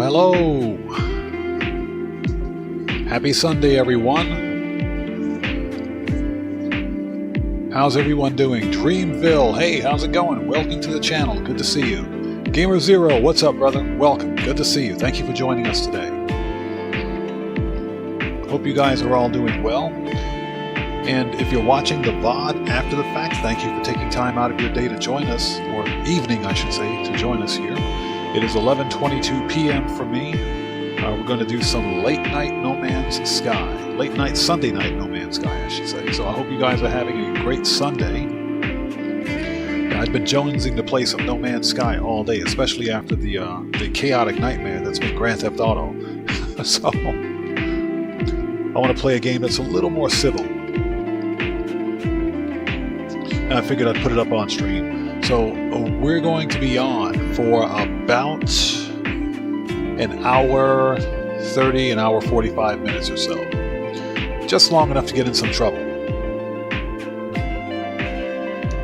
hello. Happy Sunday, everyone. How's everyone doing? Dreamville, hey, how's it going? Welcome to the channel. Good to see you. Gamer Zero, what's up, brother? Welcome. Good to see you. Thank you for joining us today. Hope you guys are all doing well. And if you're watching the VOD after the fact, thank you for taking time out of your day to join us, or evening, I should say, to join us here. It is 11:22 p.m. for me. We're going to do some late night No Man's Sky. Late night, Sunday night No Man's Sky, I should say. So I hope you guys are having a great Sunday. I've been jonesing to play some No Man's Sky all day, especially after the chaotic nightmare that's been Grand Theft Auto. So I want to play a game that's a little more civil. I figured I'd put it up on stream. So we're going to be on for about an hour 30, an hour 45 minutes or so. Just long enough to get in some trouble.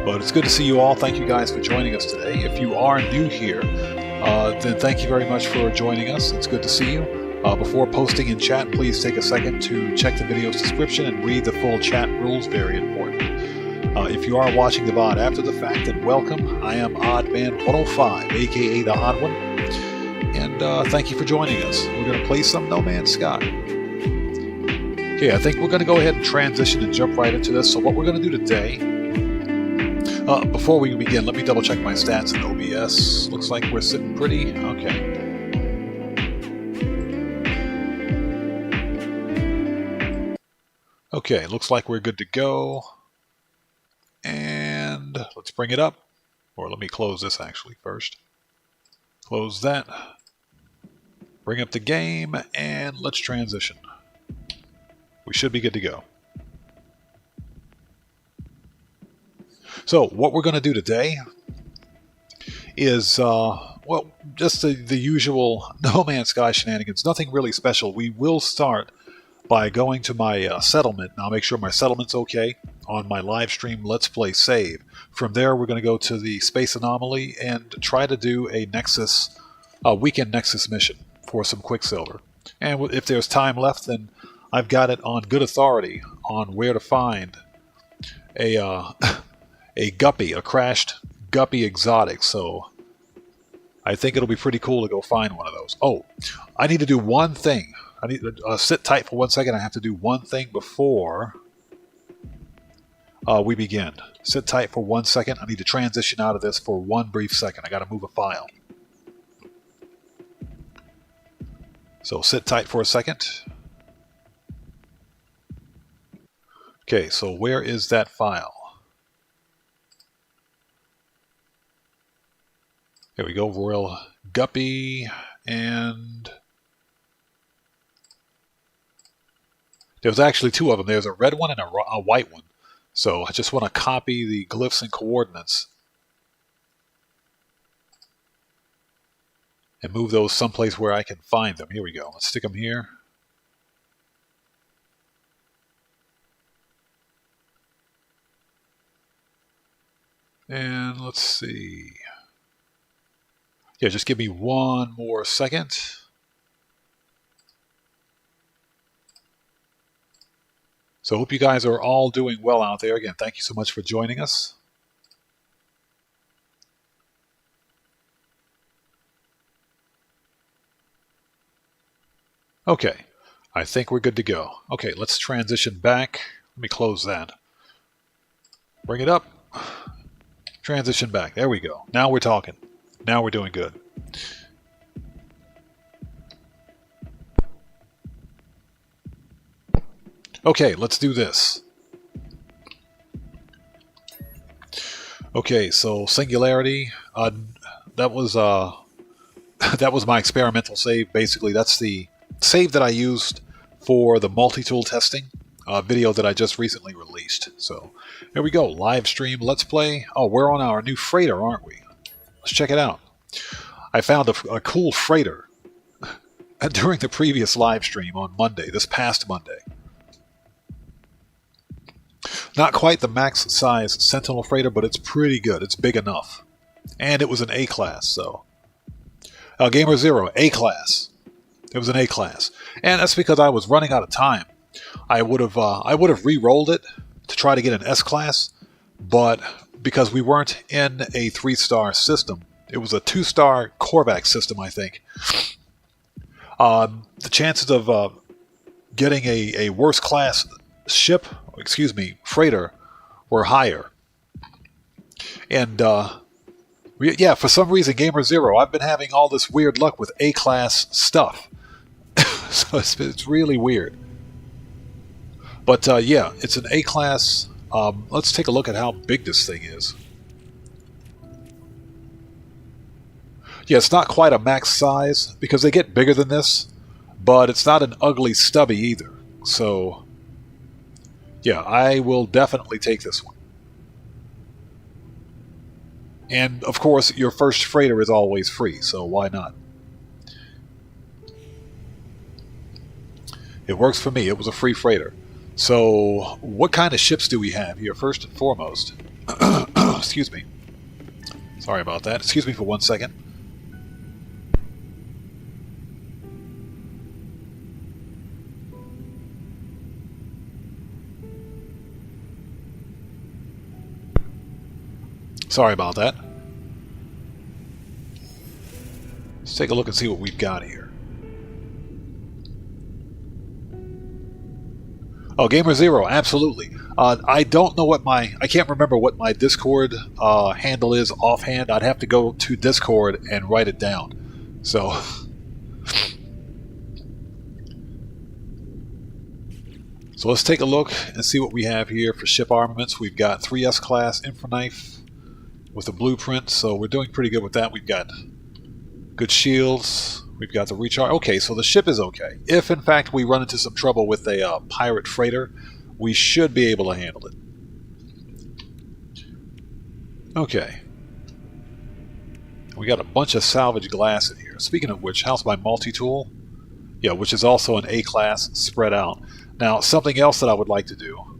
But it's good to see you all. Thank you guys for joining us today. If you are new here, then thank you very much for joining us. It's good to see you. Before posting in chat, please take a second to check the video's description and read the full chat rules. Very important. If you are watching the VOD after the fact, then welcome. I am OddMan105, aka the Odd One, and thank you for joining us. We're going to play some No Man's Sky. Okay, I think we're going to go ahead and transition and jump right into this. So what we're going to do today, before we begin, let me double check my stats in OBS. Looks like we're sitting pretty. Okay. Okay, looks like we're good to go. And let's bring it up. Or let me close this actually first. Close that. Bring up the game, and let's transition. We should be good to go. So, what we're going to do today is, well, just the usual No Man's Sky shenanigans. Nothing really special. We will start by going to my settlement. Now, I'll make sure my settlement's okay on my live stream Let's Play save. From there, we're going to go to the Space Anomaly and try to do a Nexus, weekend Nexus mission for some Quicksilver. And if there's time left, then I've got it on good authority on where to find a guppy, a crashed guppy exotic. So I think it'll be pretty cool to go find one of those. Oh, I need to do one thing. I need to sit tight for 1 second. I have to do one thing before we begin. Sit tight for 1 second. I need to transition out of this for one brief second. I got to move a file. So sit tight for a second. Okay, so where is that file? Here we go, Royal Guppy, and there's actually two of them. There's a red one and a white one. So I just want to copy the glyphs and coordinates and move those someplace where I can find them. Here we go. Let's stick them here. And let's see. Yeah, just give me one more second. So I hope you guys are all doing well out there. Again, thank you so much for joining us. Okay, I think we're good to go. Okay, let's transition back. Let me close that. Bring it up. Transition back. There we go. Now we're talking. Now we're doing good. Okay, let's do this. Okay, so Singularity, that was my experimental save. Basically, that's the save that I used for the multi-tool testing video that I just recently released. So here we go, live stream, Let's Play. Oh, we're on our new freighter, aren't we? Let's check it out. I found a cool freighter during the previous live stream on Monday, this past Monday. Not quite the max size Sentinel freighter, but it's pretty good. It's big enough. And it was an A-class, so. Gamer Zero, A-class. It was an A class, and that's because I was running out of time. I would have re-rolled it to try to get an S class, but because we weren't in a 3-star system, it was a 2-star Korvax system, I think. The chances of getting a worse class ship, freighter, were higher. And yeah, for some reason, Gamer Zero, I've been having all this weird luck with A class stuff. So it's really weird. But yeah, it's an A class. Let's take a look at how big this thing is. Yeah, it's not quite a max size, because they get bigger than this, but it's not an ugly stubby either. So, yeah, I will definitely take this one. And, of course, your first freighter is always free, so why not? It works for me. It was a free freighter. So, what kind of ships do we have here, first and foremost? Excuse me. Sorry about that. Excuse me for 1 second. Sorry about that. Let's take a look and see what we've got here. Oh, Gamer Zero, absolutely. I don't know what I can't remember what my Discord handle is offhand. I'd have to go to Discord and write it down. So, so let's take a look and see what we have here for ship armaments. We've got 3S class Infraknife with a blueprint, so we're doing pretty good with that. We've got good shields. We've got the recharge. Okay, so the ship is okay. If, in fact, we run into some trouble with a pirate freighter, we should be able to handle it. Okay. We got a bunch of salvage glass in here. Speaking of which, how's my multi-tool? Yeah, which is also an A-class spread out. Now, something else that I would like to do...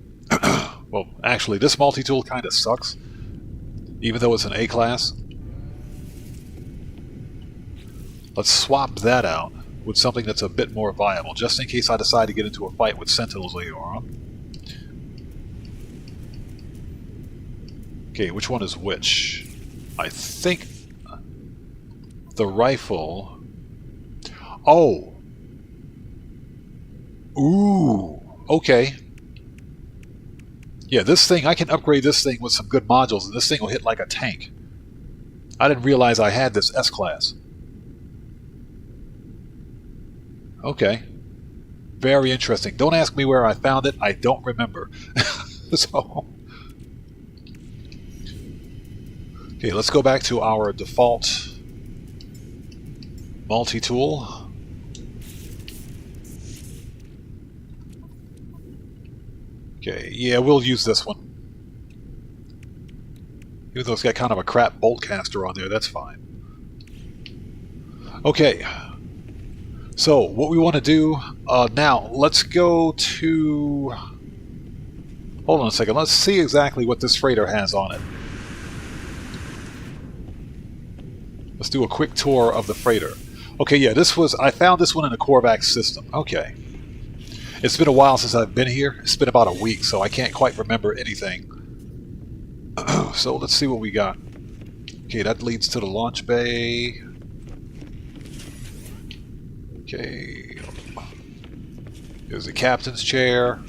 well, actually, this multi-tool kind of sucks, even though it's an A-class. Let's swap that out with something that's a bit more viable, just in case I decide to get into a fight with Sentinels later on. Okay, which one is which? I think the rifle... Oh! Ooh! Okay. Yeah, this thing, I can upgrade this thing with some good modules, and this thing will hit like a tank. I didn't realize I had this S-Class. Okay. Very interesting. Don't ask me where I found it. I don't remember. So... Okay, let's go back to our default multi-tool. Okay, yeah, we'll use this one. Even though it's got kind of a crap bolt caster on there, that's fine. Okay, so what we want to do now, let's go to... Hold on a second, let's see exactly what this freighter has on it. Let's do a quick tour of the freighter. Okay, yeah, I found this one in a Korvax system. Okay. It's been a while since I've been here. It's been about a week, so I can't quite remember anything. So let's see what we got. Okay, that leads to the launch bay. Okay. There's the captain's chair.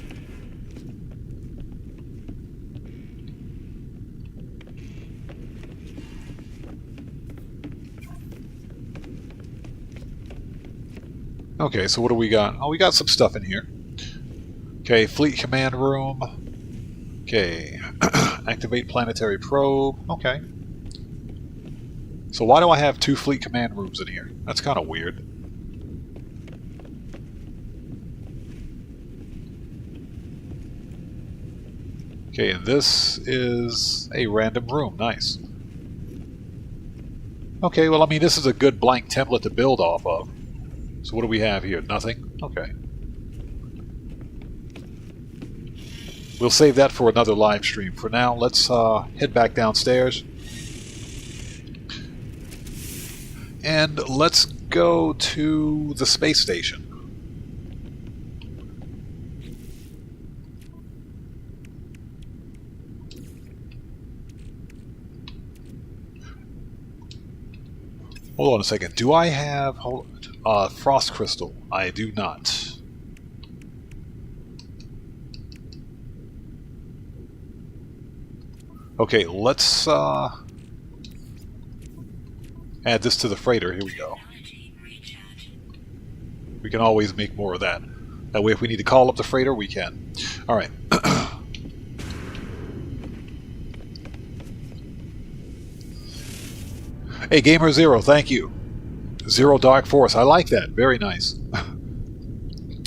Okay, so what do we got? Oh, we got some stuff in here. Okay, fleet command room. Okay, activate planetary probe. Okay. So why do I have 2 fleet command rooms in here? That's kind of weird. Okay, and this is a random room. Nice. Okay, well, I mean, this is a good blank template to build off of. So what do we have here? Nothing? Okay. We'll save that for another live stream. For now, let's head back downstairs. And let's go to the space station. Hold on a second. Do I have frost crystal? I do not. Okay, let's add this to the freighter. Here we go. We can always make more of that. That way if we need to call up the freighter, we can. Alright. Hey, Gamer Zero, thank you. Zero Dark Force, I like that. Very nice.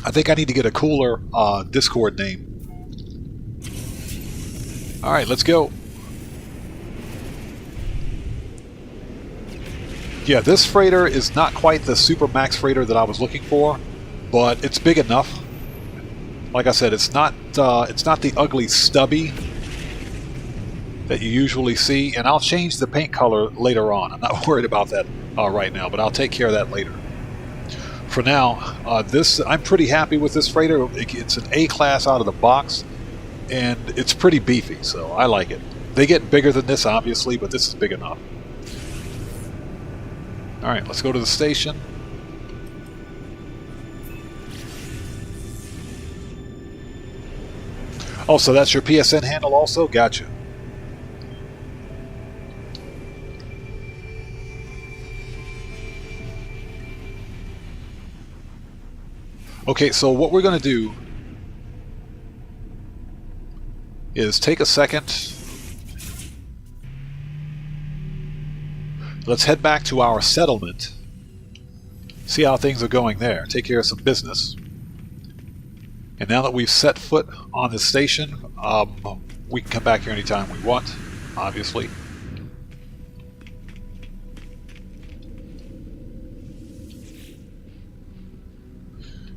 I think I need to get a cooler Discord name. Alright, let's go. Yeah, this freighter is not quite the super max freighter that I was looking for, but it's big enough. Like I said, it's not the ugly stubby that you usually see, and I'll change the paint color later on. I'm not worried about that right now, but I'll take care of that later. For now, I'm pretty happy with this freighter. It's an A class out of the box, and it's pretty beefy, so I like it. They get bigger than this, obviously, but this is big enough. Alright, let's go to the station. Oh, so that's your PSN handle also? Gotcha. Okay, so what we're going to do is take a second. Let's head back to our settlement, see how things are going there, take care of some business. And now that we've set foot on the station, we can come back here anytime we want, obviously.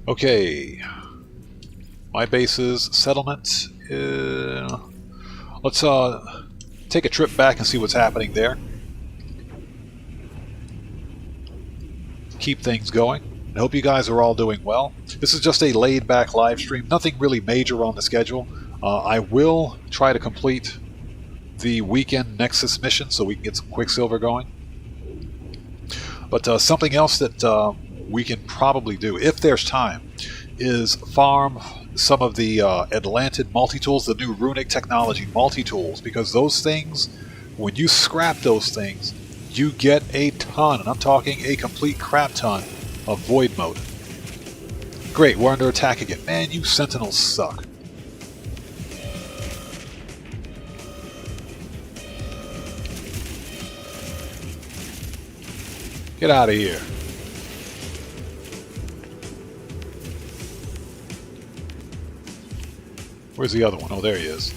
Okay, my base's settlement. Let's take a trip back and see what's happening there. Keep things going. I hope you guys are all doing well. This is just a laid-back live stream. Nothing really major on the schedule. I will try to complete the weekend Nexus mission so we can get some Quicksilver going. But something else that we can probably do, if there's time, is farm some of the Atlantid multi-tools, the new runic technology multi-tools, because those things, when you scrap those things, you get a ton, and I'm talking a complete crap ton of void mode. Great, we're under attack again. Man, you sentinels suck. Get out of here. Where's the other one? Oh, there he is.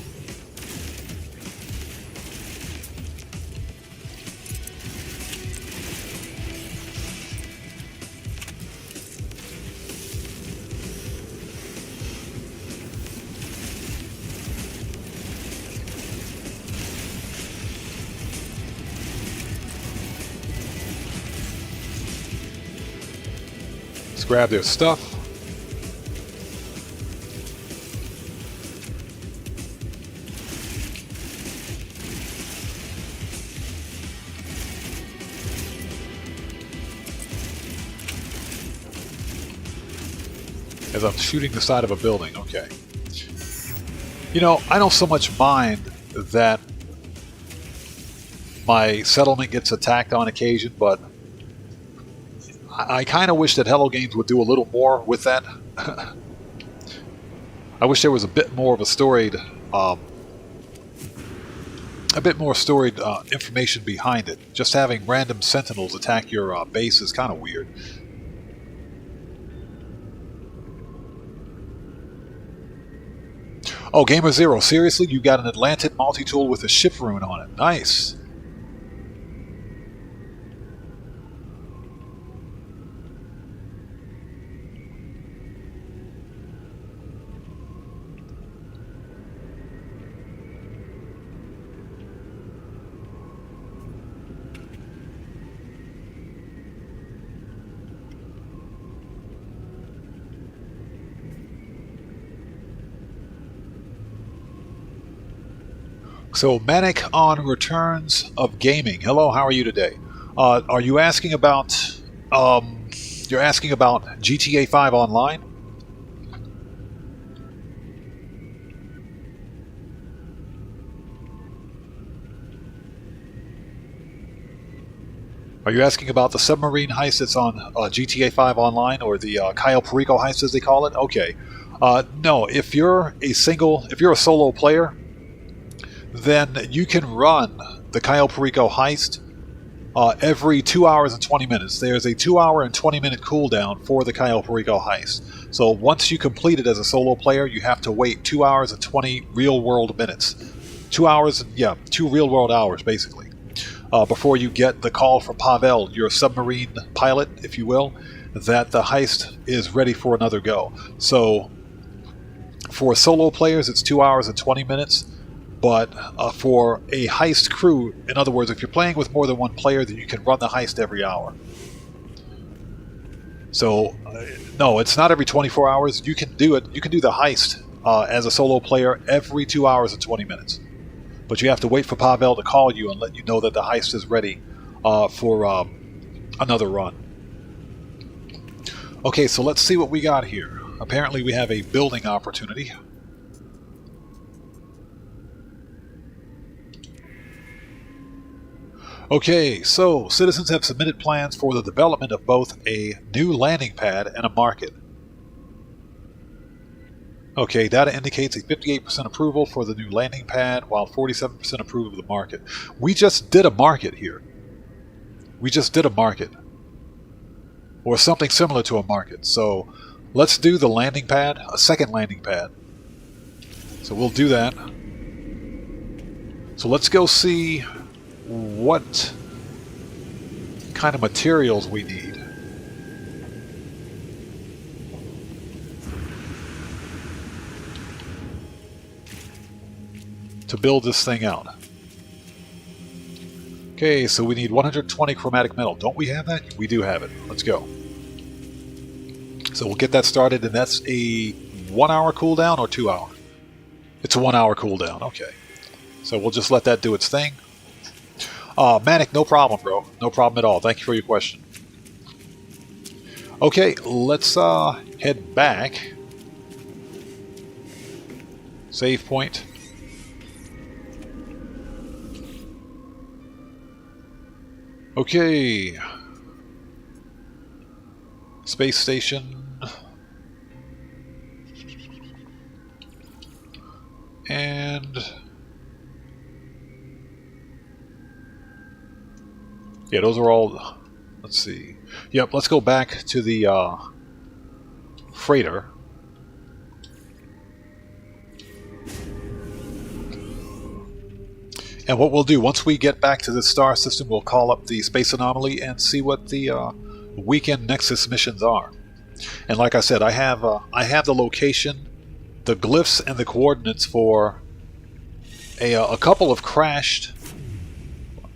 Let's grab their stuff. As I'm shooting the side of a building, okay. You know, I don't so much mind that my settlement gets attacked on occasion, but I kind of wish that Hello Games would do a little more with that. I wish there was a bit more of a storied, information behind it. Just having random sentinels attack your base is kind of weird. Oh, Gamer Zero, seriously? You got an Atlantid multi-tool with a ship rune on it. Nice. So, Manic on Returns of Gaming. Hello, how are you today? Are you asking about... you're asking about GTA 5 Online? Are you asking about the submarine heist that's on GTA 5 Online, or the Cayo Perico heist as they call it? Okay. No, if you're a solo player, then you can run the Cayo Perico heist every 2 hours and 20 minutes. There's a 2 hour and 20 minute cooldown for the Cayo Perico heist. So once you complete it as a solo player, you have to wait 2 hours and 20 real world minutes. 2 hours, yeah, 2 real world hours basically. Before you get the call from Pavel, your submarine pilot, if you will, that the heist is ready for another go. So, for solo players, it's 2 hours and 20 minutes, but for a heist crew, in other words, if you're playing with more than one player, then you can run the heist every hour. So, no, it's not every 24 hours. You can do it. You can do the heist as a solo player every 2 hours and 20 minutes. But you have to wait for Pavel to call you and let you know that the heist is ready for another run. Okay, so let's see what we got here. Apparently we have a building opportunity. Okay, so citizens have submitted plans for the development of both a new landing pad and a market. Okay, data indicates a 58% approval for the new landing pad, while 47% approve of the market. We just did a market here. We just did a market. Or something similar to a market. So, let's do the landing pad, a second landing pad. So we'll do that. So let's go see what kind of materials we need. To build this thing out. Okay, so we need 120 chromatic metal. Don't we have that? We do have it. Let's go. So we'll get that started, and that's a 1 hour cooldown or 2 hour? It's a 1 hour cooldown, okay. So we'll just let that do its thing. Manic, no problem, bro. No problem at all. Thank you for your question. Okay, let's head back. Save point. Okay. Space station. And yeah, those are all, let's see. Yep, let's go back to the freighter. And what we'll do, once we get back to the star system, we'll call up the space anomaly and see what the weekend Nexus missions are. And like I said, I have the location, the glyphs, and the coordinates for a couple of crashed...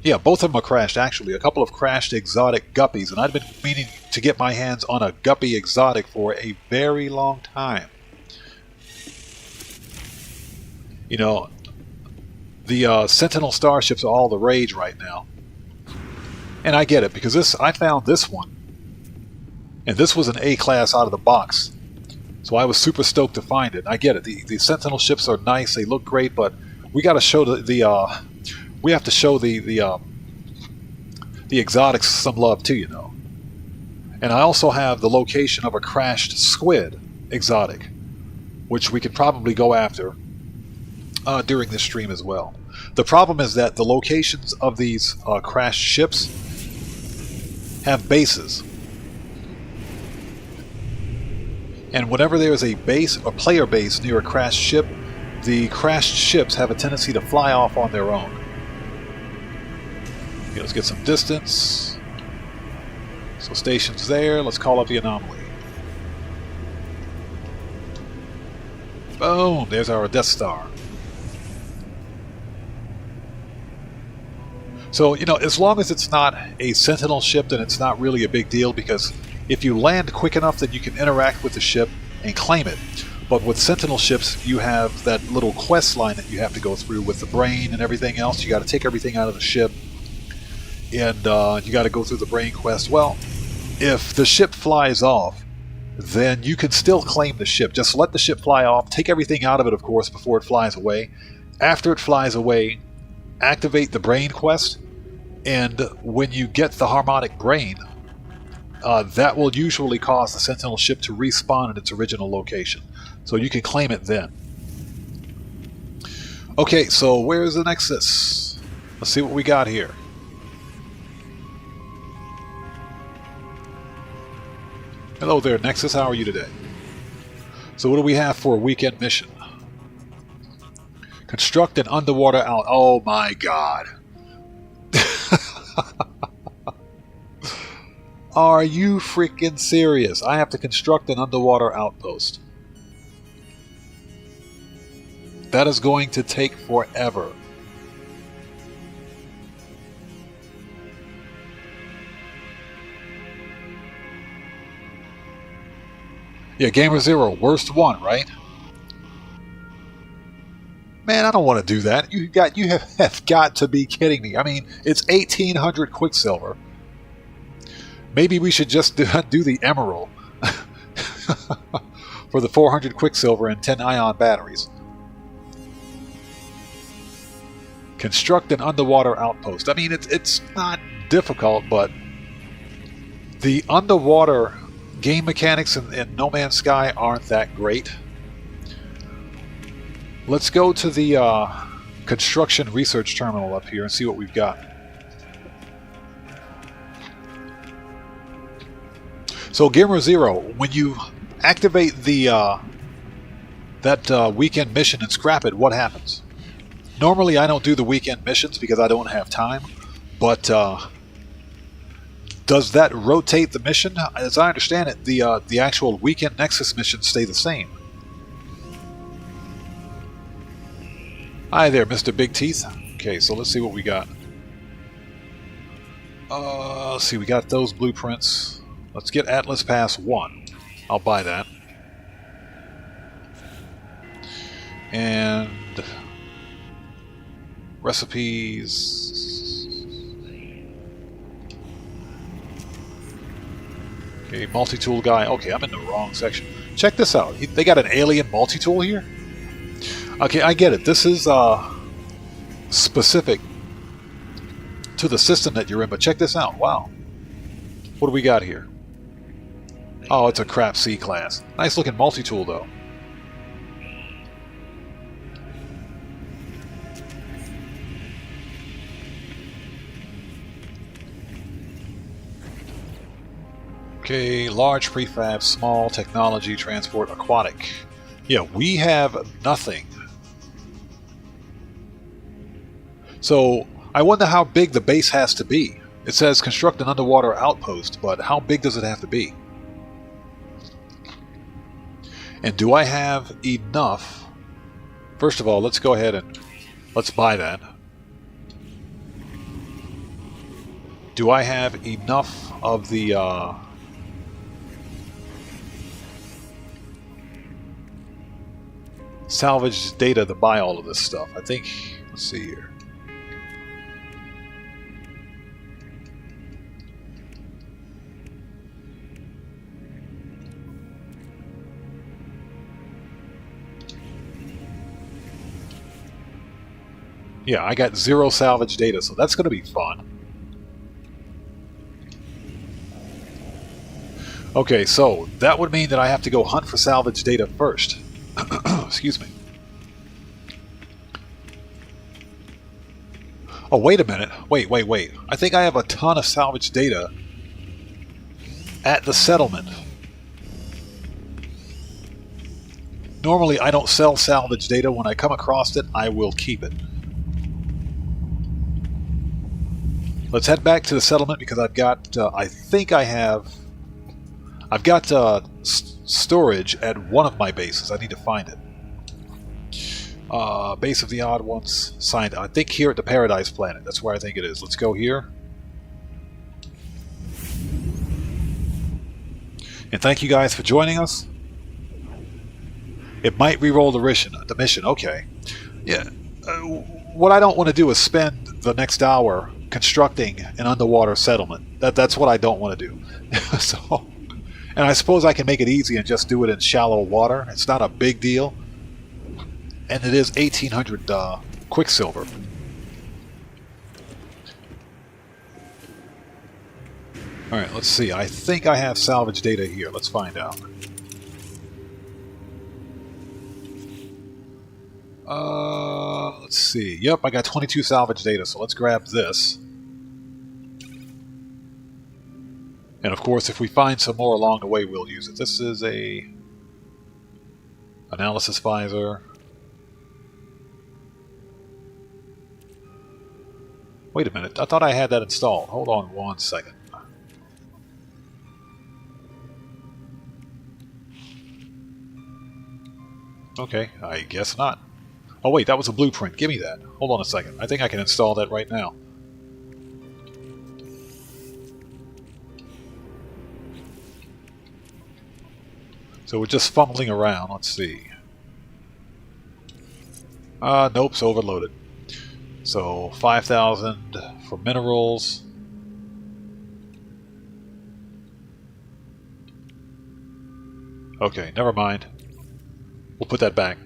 Yeah, both of them are crashed, actually. A couple of crashed exotic guppies. And I've been meaning to get my hands on a guppy exotic for a very long time. You know... The Sentinel starships are all the rage right now. And I get it, because I found this one. And this was an A-class out of the box. So I was super stoked to find it. I get it. The Sentinel ships are nice, they look great, but we got to show we have to show the exotics some love too, you know. And I also have the location of a crashed squid exotic, which we could probably go after during this stream as well. The problem is that the locations of these crashed ships have bases. And whenever there is a base or player base near a crashed ship, the crashed ships have a tendency to fly off on their own. Okay, let's get some distance. So station's there. Let's call up the anomaly. Boom! There's our Death Star. So, you know, as long as it's not a Sentinel ship, then it's not really a big deal, because if you land quick enough, then you can interact with the ship and claim it. But with Sentinel ships, you have that little quest line that you have to go through with the brain and everything else. You got to take everything out of the ship, and you got to go through the brain quest. Well, if the ship flies off, then you can still claim the ship. Just let the ship fly off, take everything out of it, of course, before it flies away. After it flies away, activate the brain quest, and when you get the harmonic brain, that will usually cause the Sentinel ship to respawn at its original location. So you can claim it then. Okay, so where's the Nexus? Let's see what we got here. Hello there, Nexus. How are you today? So what do we have for a weekend mission? Construct an underwater out. Oh my god. Are you freaking serious? I have to construct an underwater outpost. That is going to take forever. Yeah, Gamer Zero, worst one, right? Man, I don't want to do that. You have got to be kidding me. I mean, it's 1800 Quicksilver. Maybe we should just do the Emerald for the 400 Quicksilver and 10 ion batteries. Construct an underwater outpost. I mean, it's not difficult, but the underwater game mechanics in No Man's Sky aren't that great. Let's go to the construction research terminal up here and see what we've got. So Gamer Zero, when you activate the that weekend mission and scrap it, what happens? Normally I don't do the weekend missions because I don't have time, but does that rotate the mission? As I understand it, the actual weekend Nexus missions stay the same. Hi there, Mr. Big Teeth. Okay, so let's see what we got. Let's see, we got those blueprints. Let's get Atlas Pass 1. I'll buy that. And recipes. Okay, multi-tool guy. Okay, I'm in the wrong section. Check this out. They got an alien multi-tool here? Okay, I get it. This is specific to the system that you're in, but check this out. Wow. What do we got here? Oh, it's a crap C-class. Nice looking multi-tool, though. Okay, large prefab, small technology, transport, aquatic. Yeah, we have nothing. So, I wonder how big the base has to be. It says construct an underwater outpost, but how big does it have to be? And do I have enough? First of all, let's go ahead and let's buy that. Do I have enough of the salvage data to buy all of this stuff? I think, let's see here. Yeah, I got 0 salvage data, so that's going to be fun. Okay, so that would mean that I have to go hunt for salvage data first. Excuse me. Oh, wait a minute. Wait. I think I have a ton of salvage data at the settlement. Normally, I don't sell salvage data. When I come across it, I will keep it. Let's head back to the settlement because I've got, I've got storage at one of my bases. I need to find it. Base of the Odd Ones, signed, I think here at the Paradise Planet. That's where I think it is. Let's go here. And thank you guys for joining us. It might re-roll the mission. Okay. Yeah. What I don't want to do is spend the next hour constructing an underwater settlement. That's what I don't want to do. So, and I suppose I can make it easy and just do it in shallow water. It's not a big deal. And it is 1800 Quicksilver. Alright, let's see. I think I have salvage data here. Let's find out. Let's see. Yep, I got 22 salvage data, so let's grab this. And of course, if we find some more along the way, we'll use it. This is a analysis visor. Wait a minute, I thought I had that installed. Hold on one second. Okay, I guess not. Oh wait, that was a blueprint. Give me that. Hold on a second. I think I can install that right now. So we're just fumbling around. Let's see. Nope, it's overloaded. So 5,000 for minerals. Okay, never mind. We'll put that back.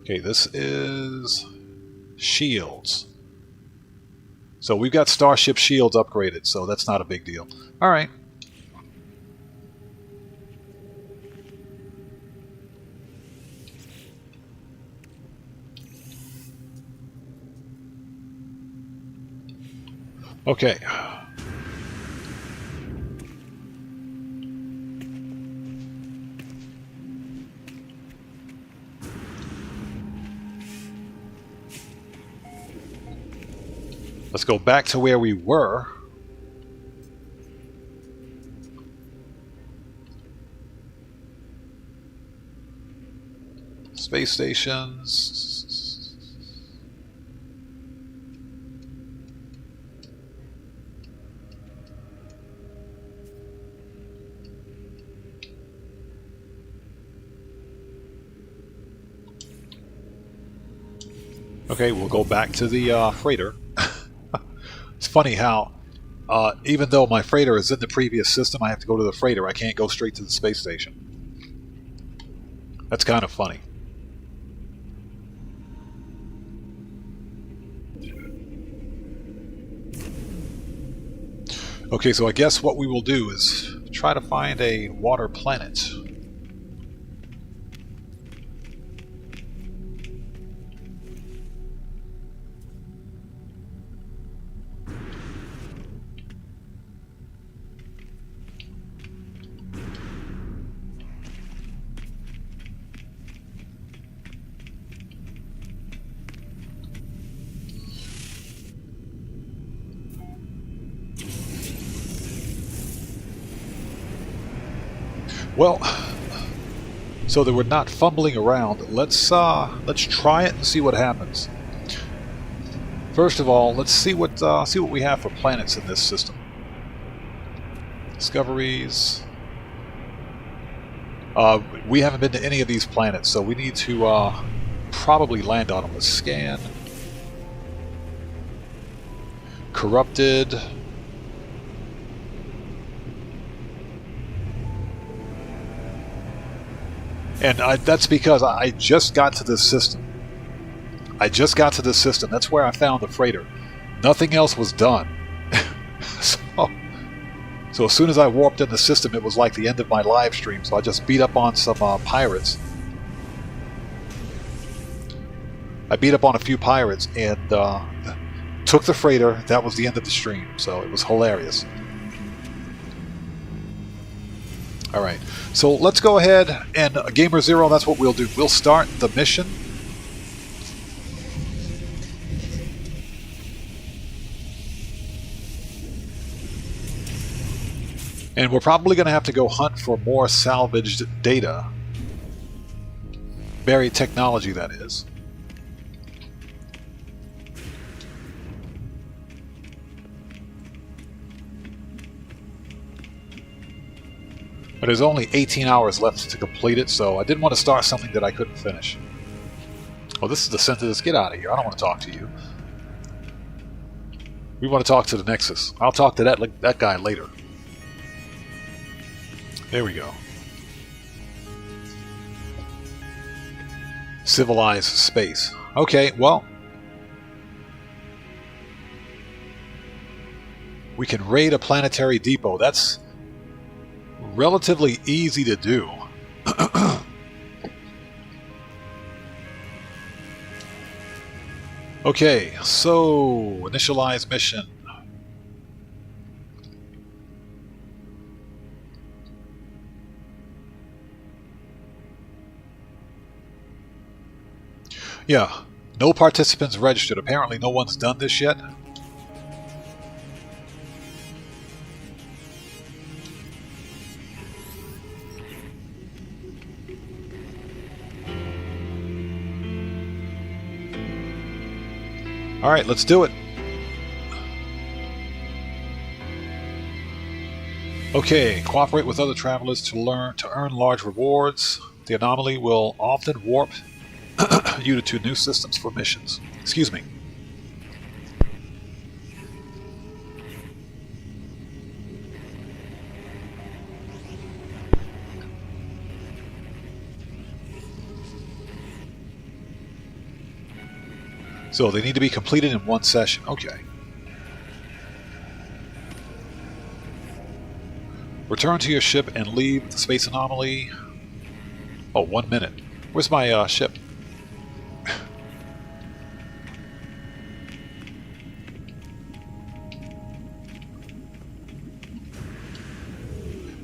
Okay, this is shields. So we've got Starship shields upgraded, so that's not a big deal. Alright. Okay. Let's go back to where we were. Space stations. Okay, we'll go back to the freighter. It's funny how, even though my freighter is in the previous system, I have to go to the freighter. I can't go straight to the space station. That's kind of funny. Okay, so I guess what we will do is try to find a water planet. Well, so that we're not fumbling around, let's try it and see what happens. First of all, let's see what we have for planets in this system. Discoveries. We haven't been to any of these planets, so we need to probably land on them. Let's scan. Corrupted. And that's because I just got to this system. That's where I found the freighter. Nothing else was done. So as soon as I warped in the system, it was like the end of my live stream. So I just beat up on some pirates. I beat up on a few pirates and took the freighter. That was the end of the stream. So it was hilarious. Alright, so let's go ahead and Gamer Zero, that's what we'll do. We'll start the mission. And we're probably going to have to go hunt for more salvaged data. Buried technology, that is. But there's only 18 hours left to complete it, so I didn't want to start something that I couldn't finish. Oh, this is the synthesis. Get out of here. I don't want to talk to you. We want to talk to the Nexus. I'll talk to that guy later. There we go. Civilized space. Okay, well, we can raid a planetary depot. That's relatively easy to do. Okay, so initialize mission. Yeah, no participants registered. Apparently no one's done this yet. Alright, let's do it. Okay, cooperate with other travelers to earn large rewards. The anomaly will often warp you to new systems for missions. Excuse me. So they need to be completed in one session. Okay. Return to your ship and leave the space anomaly. Oh, 1 minute. Where's my ship?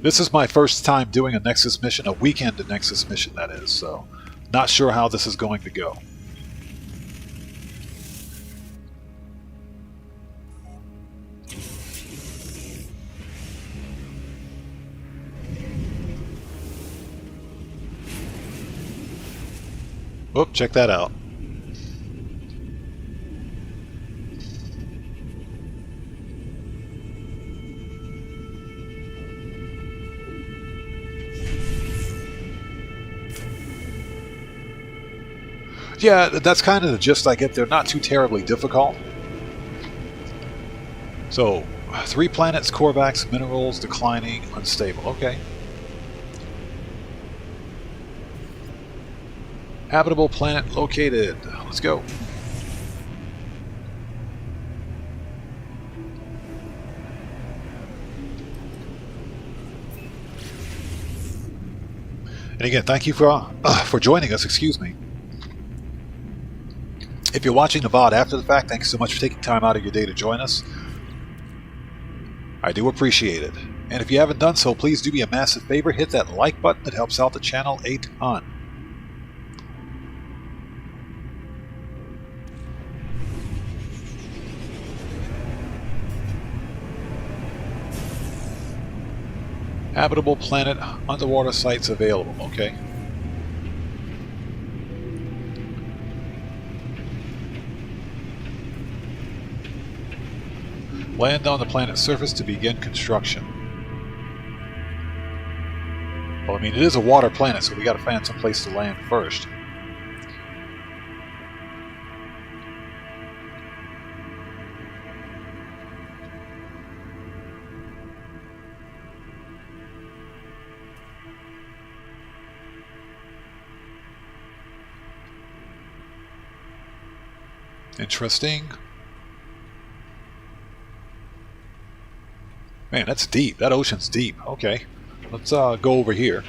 This is my first time doing a Nexus mission, a weekend Nexus mission that is, so not sure how this is going to go. Oh, check that out. Yeah, that's kind of the gist I get. They're not too terribly difficult. So, 3 planets, Korvax, minerals, declining, unstable. Okay. Habitable planet located. Let's go. And again, thank you for joining us. Excuse me. If you're watching the VOD after the fact, thank you so much for taking time out of your day to join us. I do appreciate it. And if you haven't done so, please do me a massive favor. Hit that like button. It helps out the channel a ton. Habitable planet, underwater sites available. Okay. Land on the planet's surface to begin construction. Well, I mean, it is a water planet, so we gotta find some place to land first. Interesting. Man, that's deep. That ocean's deep. Okay. Let's go over here.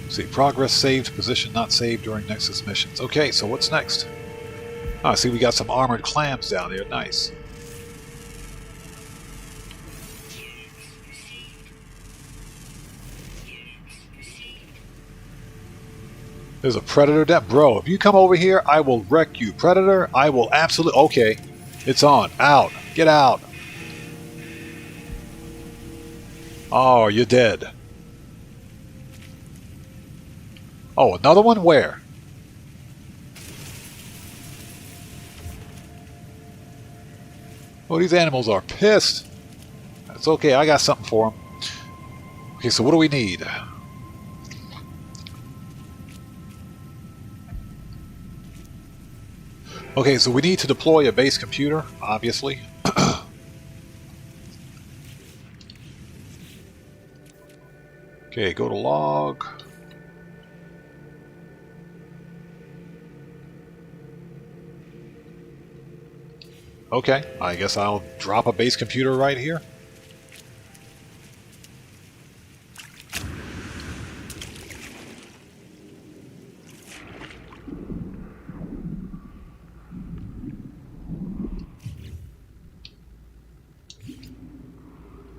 See, progress saved, position not saved during Nexus missions. Okay, so what's next? Ah, see, we got some armored clams down there. Nice. There's a predator down. Bro, if you come over here, I will wreck you. Predator, I will absolutely... Okay. It's on. Out. Get out. Oh, you're dead. Oh, another one? Where? Oh, these animals are pissed. That's okay. I got something for them. Okay, so what do we need? Okay, so we need to deploy a base computer, obviously. Okay, go to log. Okay, I guess I'll drop a base computer right here.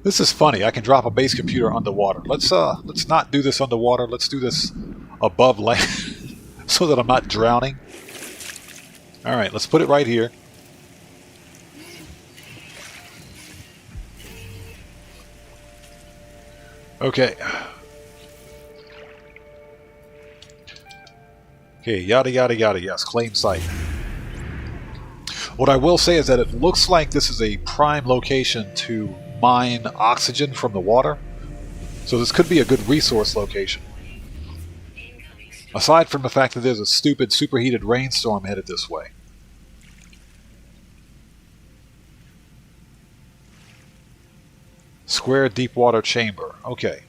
This is funny. I can drop a base computer underwater. Let's not do this underwater. Let's do this above land so that I'm not drowning. All right, let's put it right here. Okay. Okay, yada yada yada. Yes, claim site. What I will say is that it looks like this is a prime location to mine oxygen from the water, so this could be a good resource location. Aside from the fact that there's a stupid superheated rainstorm headed this way. Square deep water chamber. Okay.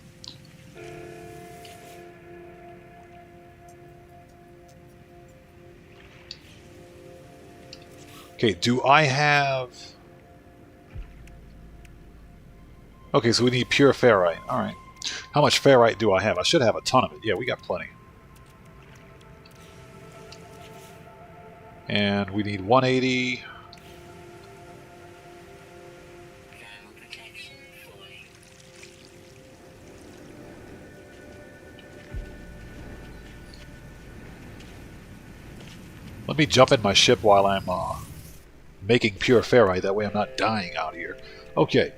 Okay, do I have... Okay, so we need pure ferrite. Alright. How much ferrite do I have? I should have a ton of it. Yeah, we got plenty. And we need 180. Let me jump in my ship while I'm making pure ferrite. That way I'm not dying out here. Okay.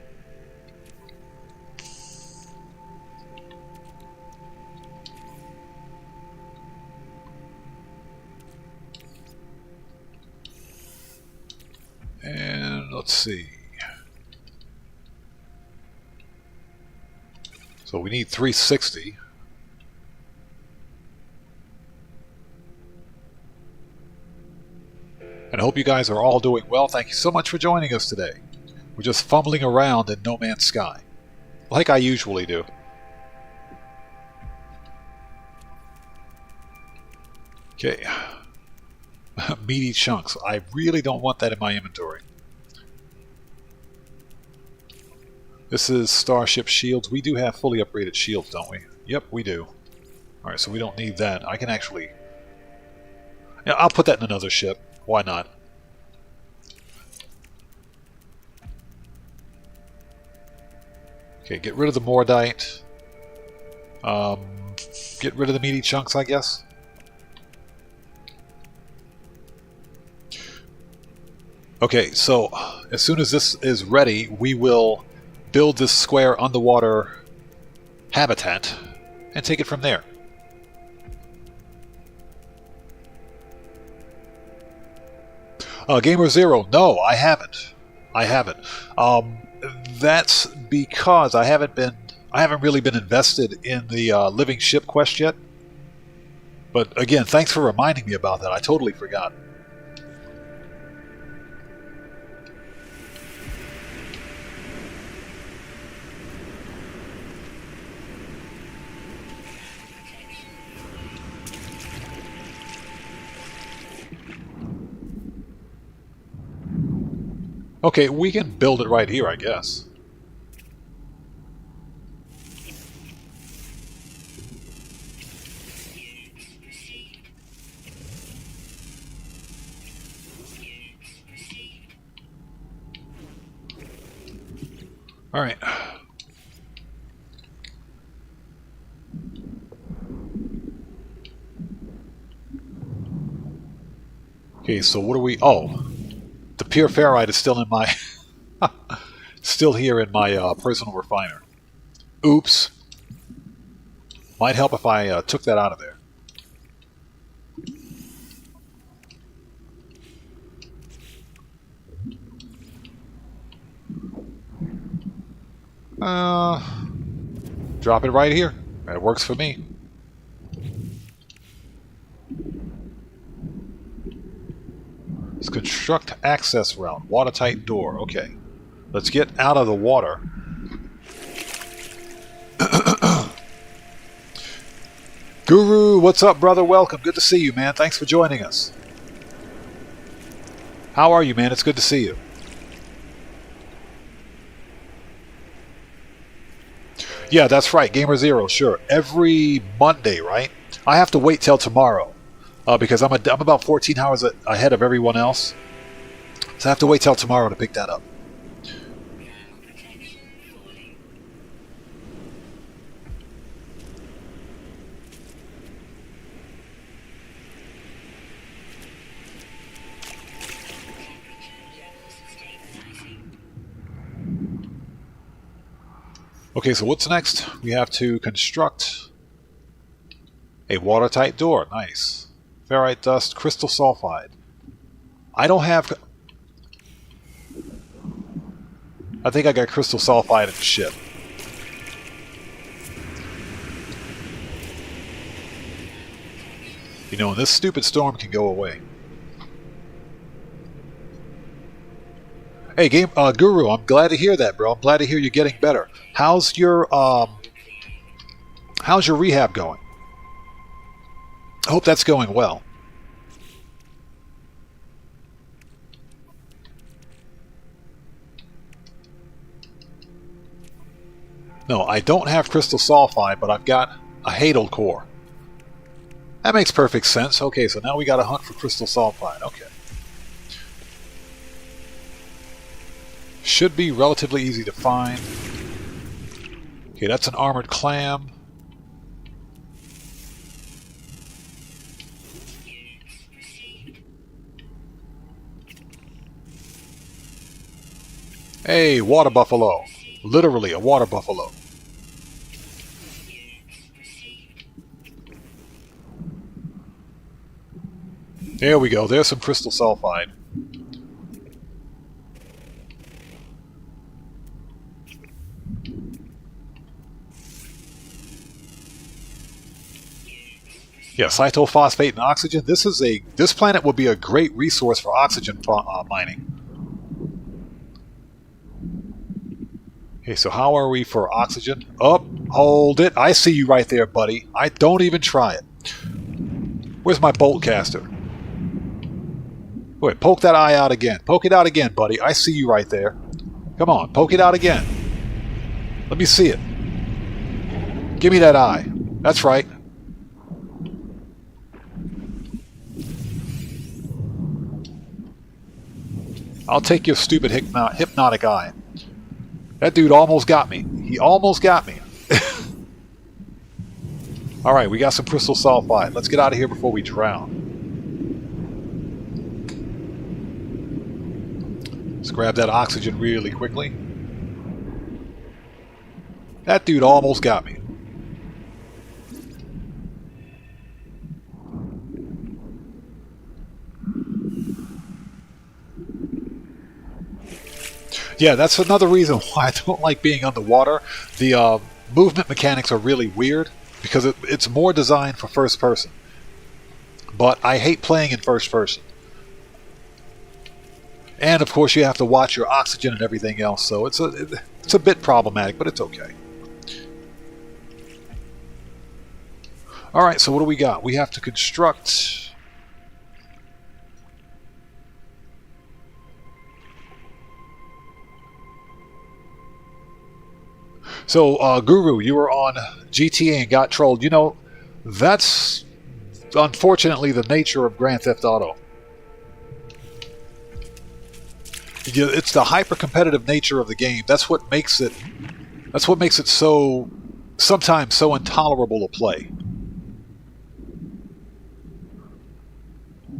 And let's see. So we need 360. And I hope you guys are all doing well. Thank you so much for joining us today. We're just fumbling around in No Man's Sky, like I usually do. Okay. Meaty chunks. I really don't want that in my inventory. This is Starship shields. We do have fully upgraded shields, don't we? Yep, we do. Alright, so we don't need that. I can actually... Yeah, I'll put that in another ship. Why not? Okay, get rid of the Mordite. Get rid of the meaty chunks, I guess. Okay, so as soon as this is ready, we will build this square underwater habitat and take it from there. Gamer Zero, no, I haven't. I haven't. That's because I haven't really been invested in the living ship quest yet. But again, thanks for reminding me about that. I totally forgot. Okay, we can build it right here, I guess. All right. Okay, so what are we... Oh, the pure ferrite is still in my... still here in my personal refiner. Oops. Might help if I took that out of there. Drop it right here. That works for me. Let's construct access route. Watertight door. Okay. Let's get out of the water. Guru, what's up, brother? Welcome. Good to see you, man. Thanks for joining us. How are you, man? It's good to see you. Yeah, that's right. Gamer Zero, sure. Every Monday, right? I have to wait till tomorrow because I'm about 14 hours ahead of everyone else. So I have to wait till tomorrow to pick that up. Okay, so what's next? We have to construct a watertight door. Nice. Ferrite dust, crystal sulfide. I don't have... I think I got crystal sulfide in the ship. You know, and this stupid storm can go away. Hey, Guru, I'm glad to hear that, bro. I'm glad to hear you're getting better. How's your rehab going? I hope that's going well. No, I don't have crystal sulfide, but I've got a hateful core. That makes perfect sense. Okay, so now we got to hunt for crystal sulfide. Okay. Should be relatively easy to find. Okay, that's an armored clam. Hey, water buffalo. Literally a water buffalo. There we go. There's some crystal sulfide. Yeah, cytophosphate and oxygen. This planet would be a great resource for oxygen mining. Okay, so how are we for oxygen? Oh, hold it. I see you right there, buddy. I don't even try it. Where's my bolt caster? Wait, poke that eye out again. Poke it out again, buddy. I see you right there. Come on, poke it out again. Let me see it. Give me that eye. That's right. I'll take your stupid hypnotic eye. That dude almost got me. He almost got me. Alright, we got some crystal sulfide. Let's get out of here before we drown. Let's grab that oxygen really quickly. That dude almost got me. Yeah, that's another reason why I don't like being underwater. The movement mechanics are really weird because it's more designed for first person. But I hate playing in first person. And of course you have to watch your oxygen and everything else, so it's a bit problematic, but it's okay. Alright, so what do we got? We have to construct... So, Guru, you were on GTA and got trolled. You know, that's unfortunately the nature of Grand Theft Auto. It's the hyper-competitive nature of the game. That's what makes it so sometimes so intolerable to play.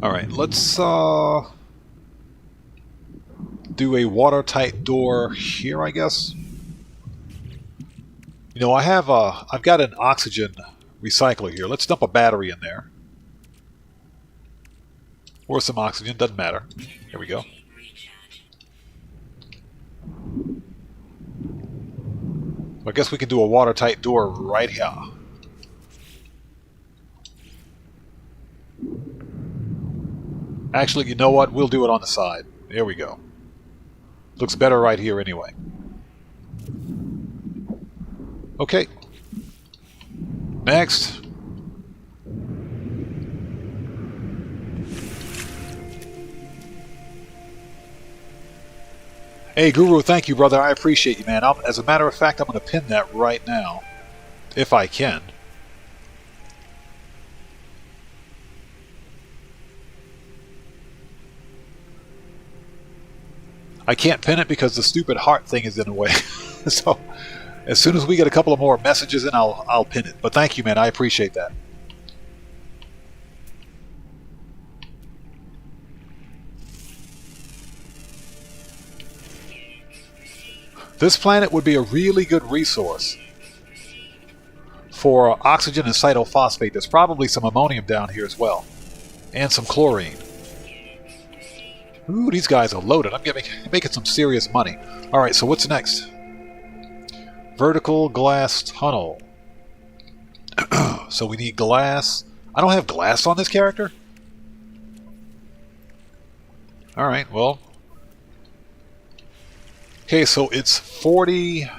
Alright, let's do a watertight door here, I guess. You know, I've got an oxygen recycler here. Let's dump a battery in there. Or some oxygen, doesn't matter. Here we go. So I guess we can do a watertight door right here. Actually, you know what? We'll do it on the side. There we go. Looks better right here anyway. Okay. Next. Hey, Guru, thank you, brother. I appreciate you, man. As a matter of fact, I'm going to pin that right now. If I can. I can't pin it because the stupid heart thing is in the way. So, as soon as we get a couple of more messages in, I'll pin it. But thank you, man. I appreciate that. This planet would be a really good resource for oxygen and cytophosphate. There's probably some ammonium down here as well. And some chlorine. Ooh, these guys are loaded. I'm making some serious money. Alright, so what's next? Vertical glass tunnel. So we need glass. I don't have glass on this character? Alright, well. Okay, so it's 40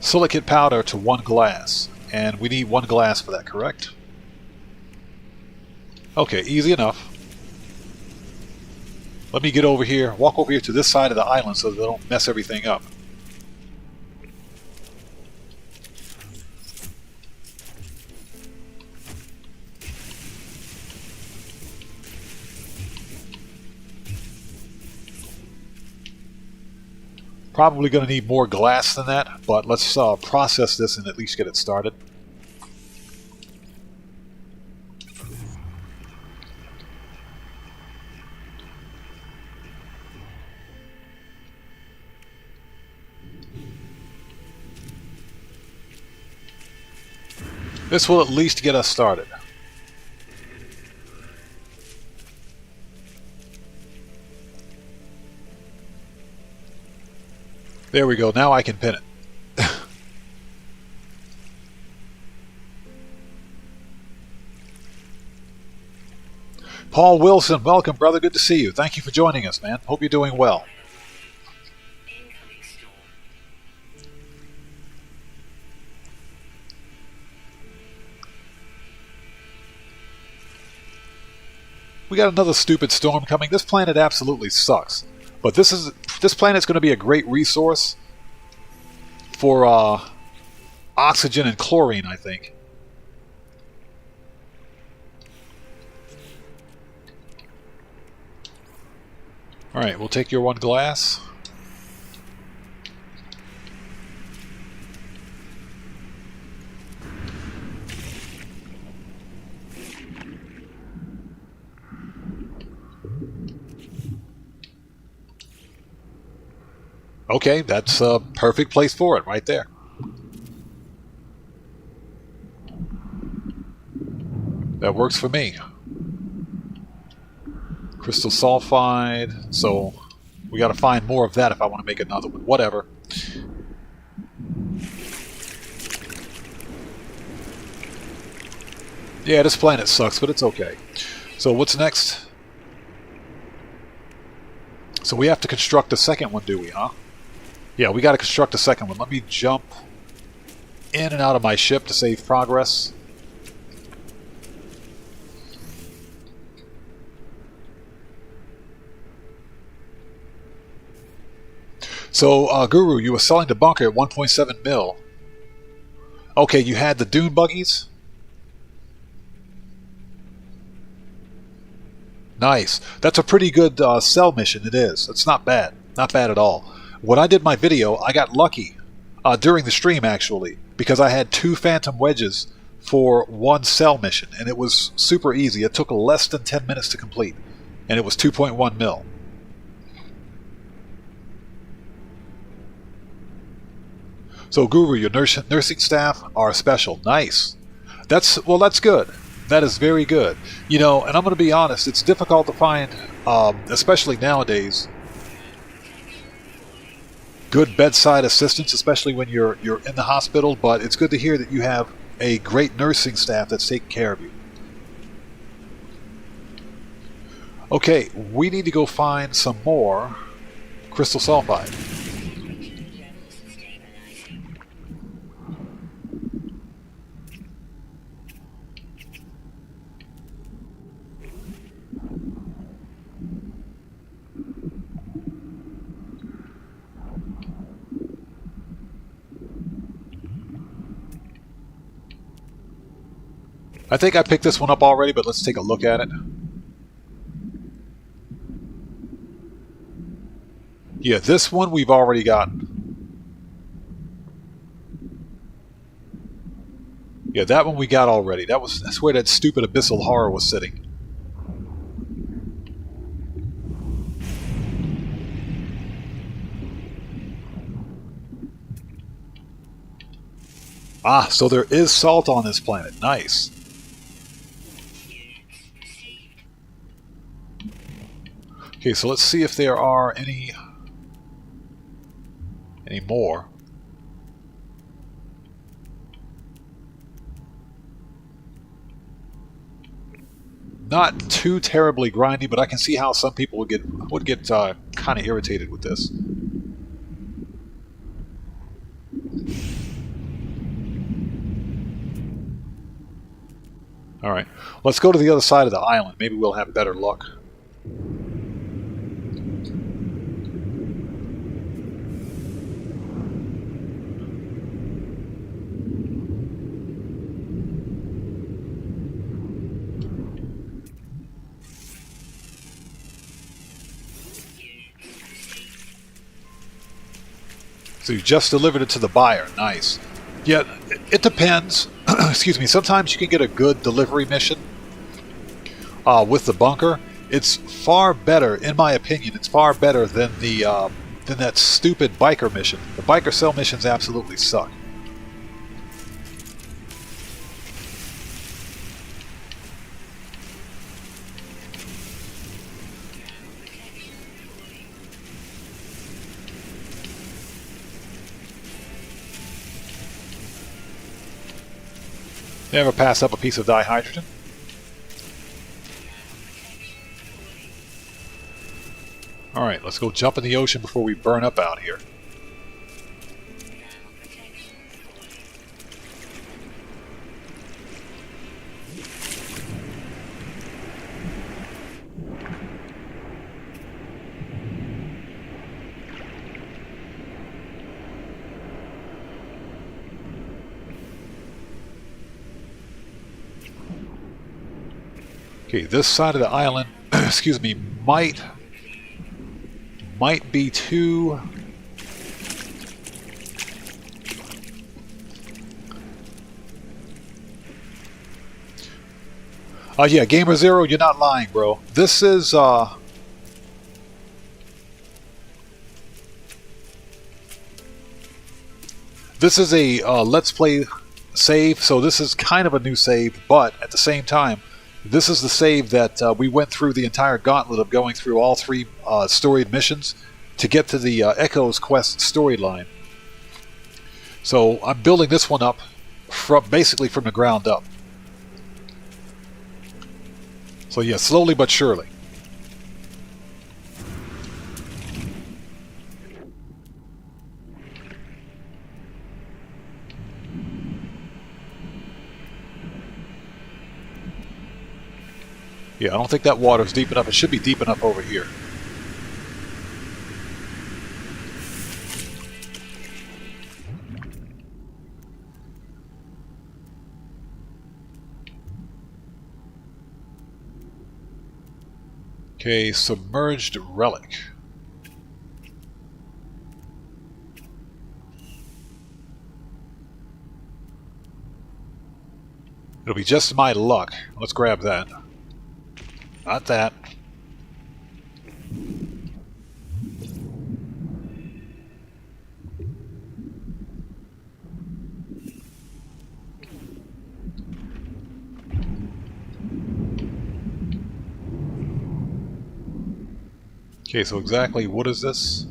silicate powder to 1 glass. And we need 1 glass for that, correct? Okay, easy enough. Let me get over here, walk over here to this side of the island so that they don't mess everything up. Probably going to need more glass than that, but let's process this and at least get it started. This will at least get us started. There we go. Now I can pin it. Paul Wilson, welcome, brother. Good to see you. Thank you for joining us, man. Hope you're doing well. We got another stupid storm coming. This planet absolutely sucks. But this planet's going to be a great resource for oxygen and chlorine, I think. Alright, we'll take your 1 glass. Okay, that's a perfect place for it, right there. That works for me. Crystal sulfide, so we gotta find more of that if I want to make another one. Whatever. Yeah, this planet sucks, but it's okay. So what's next? So we have to construct a second one, do we, huh? Yeah, we got to construct a second one. Let me jump in and out of my ship to save progress. So, Guru, you were selling the bunker at 1.7 mil. Okay, you had the dune buggies? Nice. That's a pretty good sell mission, it is. It's not bad. Not bad at all. When I did my video, I got lucky during the stream, actually, because I had 2 phantom wedges for one cell mission, and it was super easy. It took less than 10 minutes to complete, and it was 2.1 mil. So Guru, your nursing staff are special. Nice. That's good. That is very good. You know, and I'm going to be honest, it's difficult to find, especially nowadays, good bedside assistance, especially when you're in the hospital, but it's good to hear that you have a great nursing staff that's taking care of you. Okay, we need to go find some more crystal sulfide. I think I picked this one up already, but let's take a look at it. Yeah, this one we've already gotten. Yeah, that one we got already. That's where that stupid abyssal horror was sitting. Ah, so there is salt on this planet. Nice. Okay, so let's see if there are any more. Not too terribly grindy, but I can see how some people would get kind of irritated with this. All right, let's go to the other side of the island. Maybe we'll have better luck. So you just delivered it to the buyer. Nice. Yeah, it depends. Excuse me. Sometimes you can get a good delivery mission with the bunker. It's far better, in my opinion. It's far better than than that stupid biker mission. The biker cell missions absolutely suck. Never pass up a piece of dihydrogen. Alright, let's go jump in the ocean before we burn up out here. Okay, this side of the island, excuse me, might be too... yeah, Gamer Zero, you're not lying, bro. This is, this is a Let's Play save, so this is kind of a new save, but at the same time, this is the save that we went through the entire gauntlet of going through all three storied missions to get to the Echoes quest storyline. So I'm building this one up basically from the ground up. So yeah, slowly but surely. Yeah, I don't think that water's deep enough. It should be deep enough over here. Okay, submerged relic. It'll be just my luck. Let's grab that. Not that. Okay, so exactly what is this?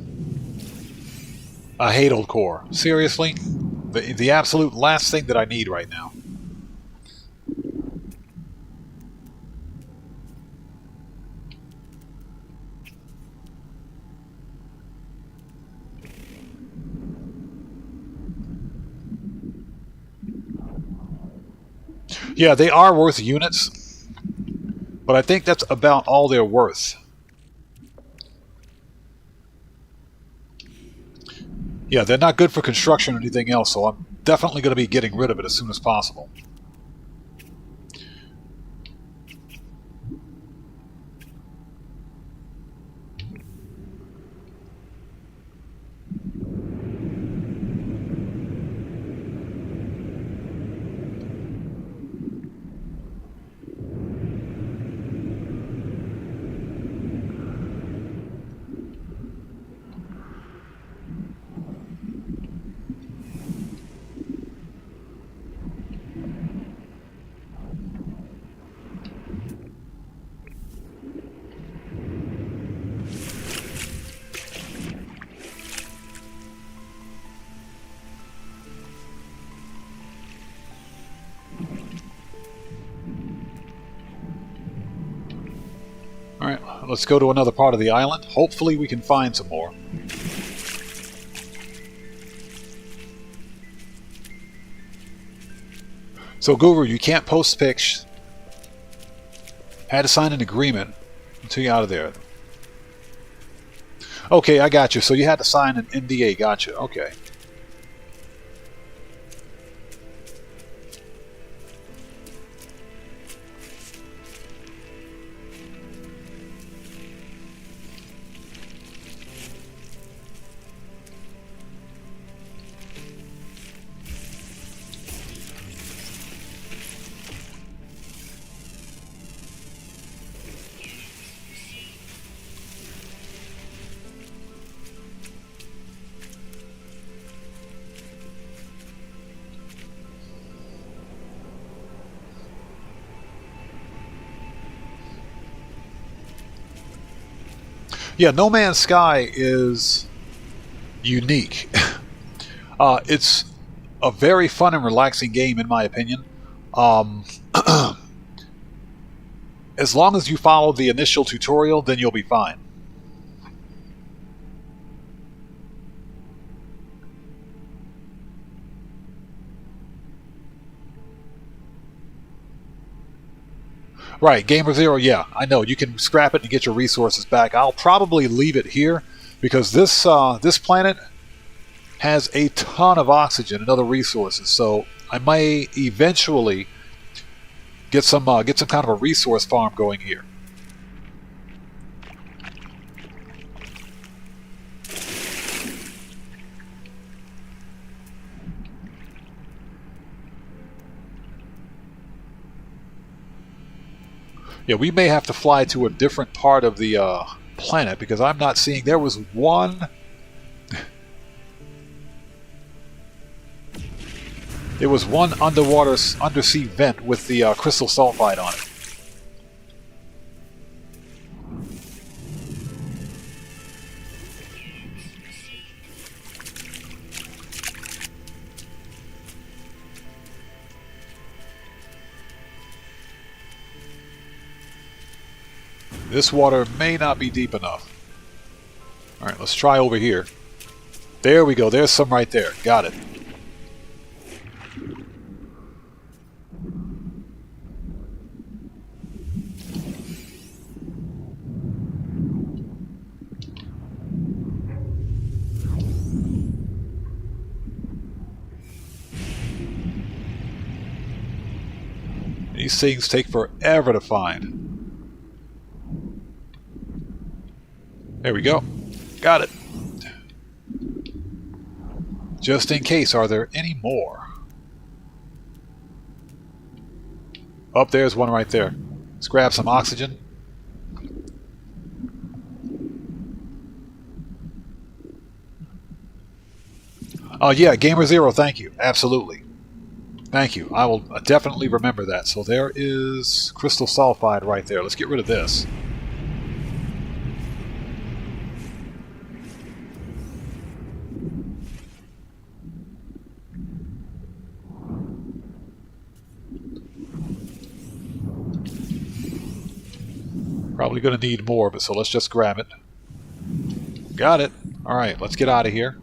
A hateful core. Seriously? The absolute last thing that I need right now. Yeah, they are worth units, but I think that's about all they're worth. Yeah, they're not good for construction or anything else, so I'm definitely going to be getting rid of it as soon as possible. Alright, let's go to another part of the island. Hopefully we can find some more. So Guru, you can't post pics. Had to sign an agreement until you're out of there. Okay, I got you. So you had to sign an NDA. Gotcha. Okay. Yeah, No Man's Sky is unique. It's a very fun and relaxing game, in my opinion. As long as you follow the initial tutorial, then you'll be fine. Right, Gamer Zero, yeah, I know. You can scrap it and get your resources back. I'll probably leave it here because this this planet has a ton of oxygen and other resources, so I may eventually get some kind of a resource farm going here. Yeah, we may have to fly to a different part of the planet because I'm not seeing. There was one. There was one undersea vent with the crystal sulfide on it. This water may not be deep enough. Alright, let's try over here. There we go. There's some right there. Got it. These things take forever to find. There we go. Got it. Just in case, are there any more? Oh, there's one right there. Let's grab some oxygen. Oh yeah, Gamer Zero, thank you. Absolutely. Thank you. I will definitely remember that. So there is crystal sulfide right there. Let's get rid of this. Probably going to need more, but so let's just grab it. Got it. All right, let's get out of here.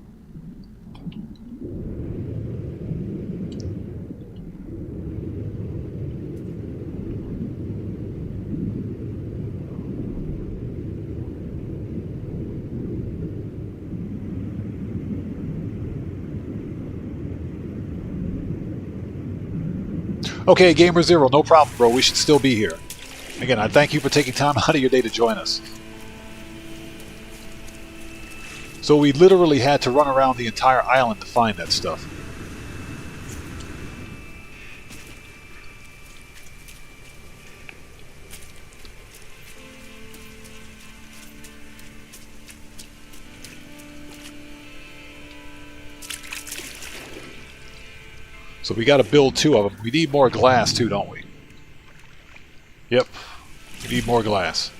Okay, Gamer Zero, no problem, bro. We should still be here. Again, I thank you for taking time out of your day to join us. So we literally had to run around the entire island to find that stuff. So we got to build 2 of them. We need more glass too, don't we? Yep. We need more glass.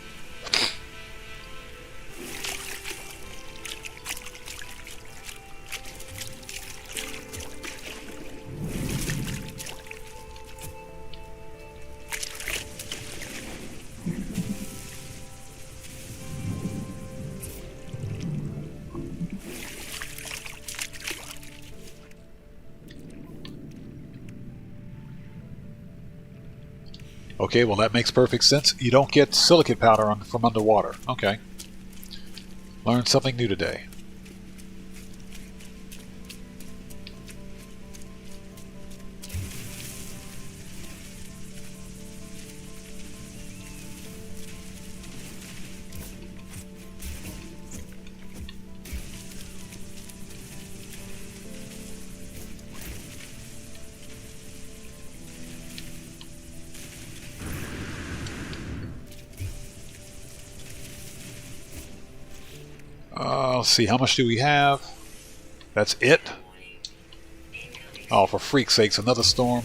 Okay, well that makes perfect sense. You don't get silicate powder from underwater. Okay. Learned something new today. Let's see, how much do we have? That's it? Oh, for freak's sakes, another storm.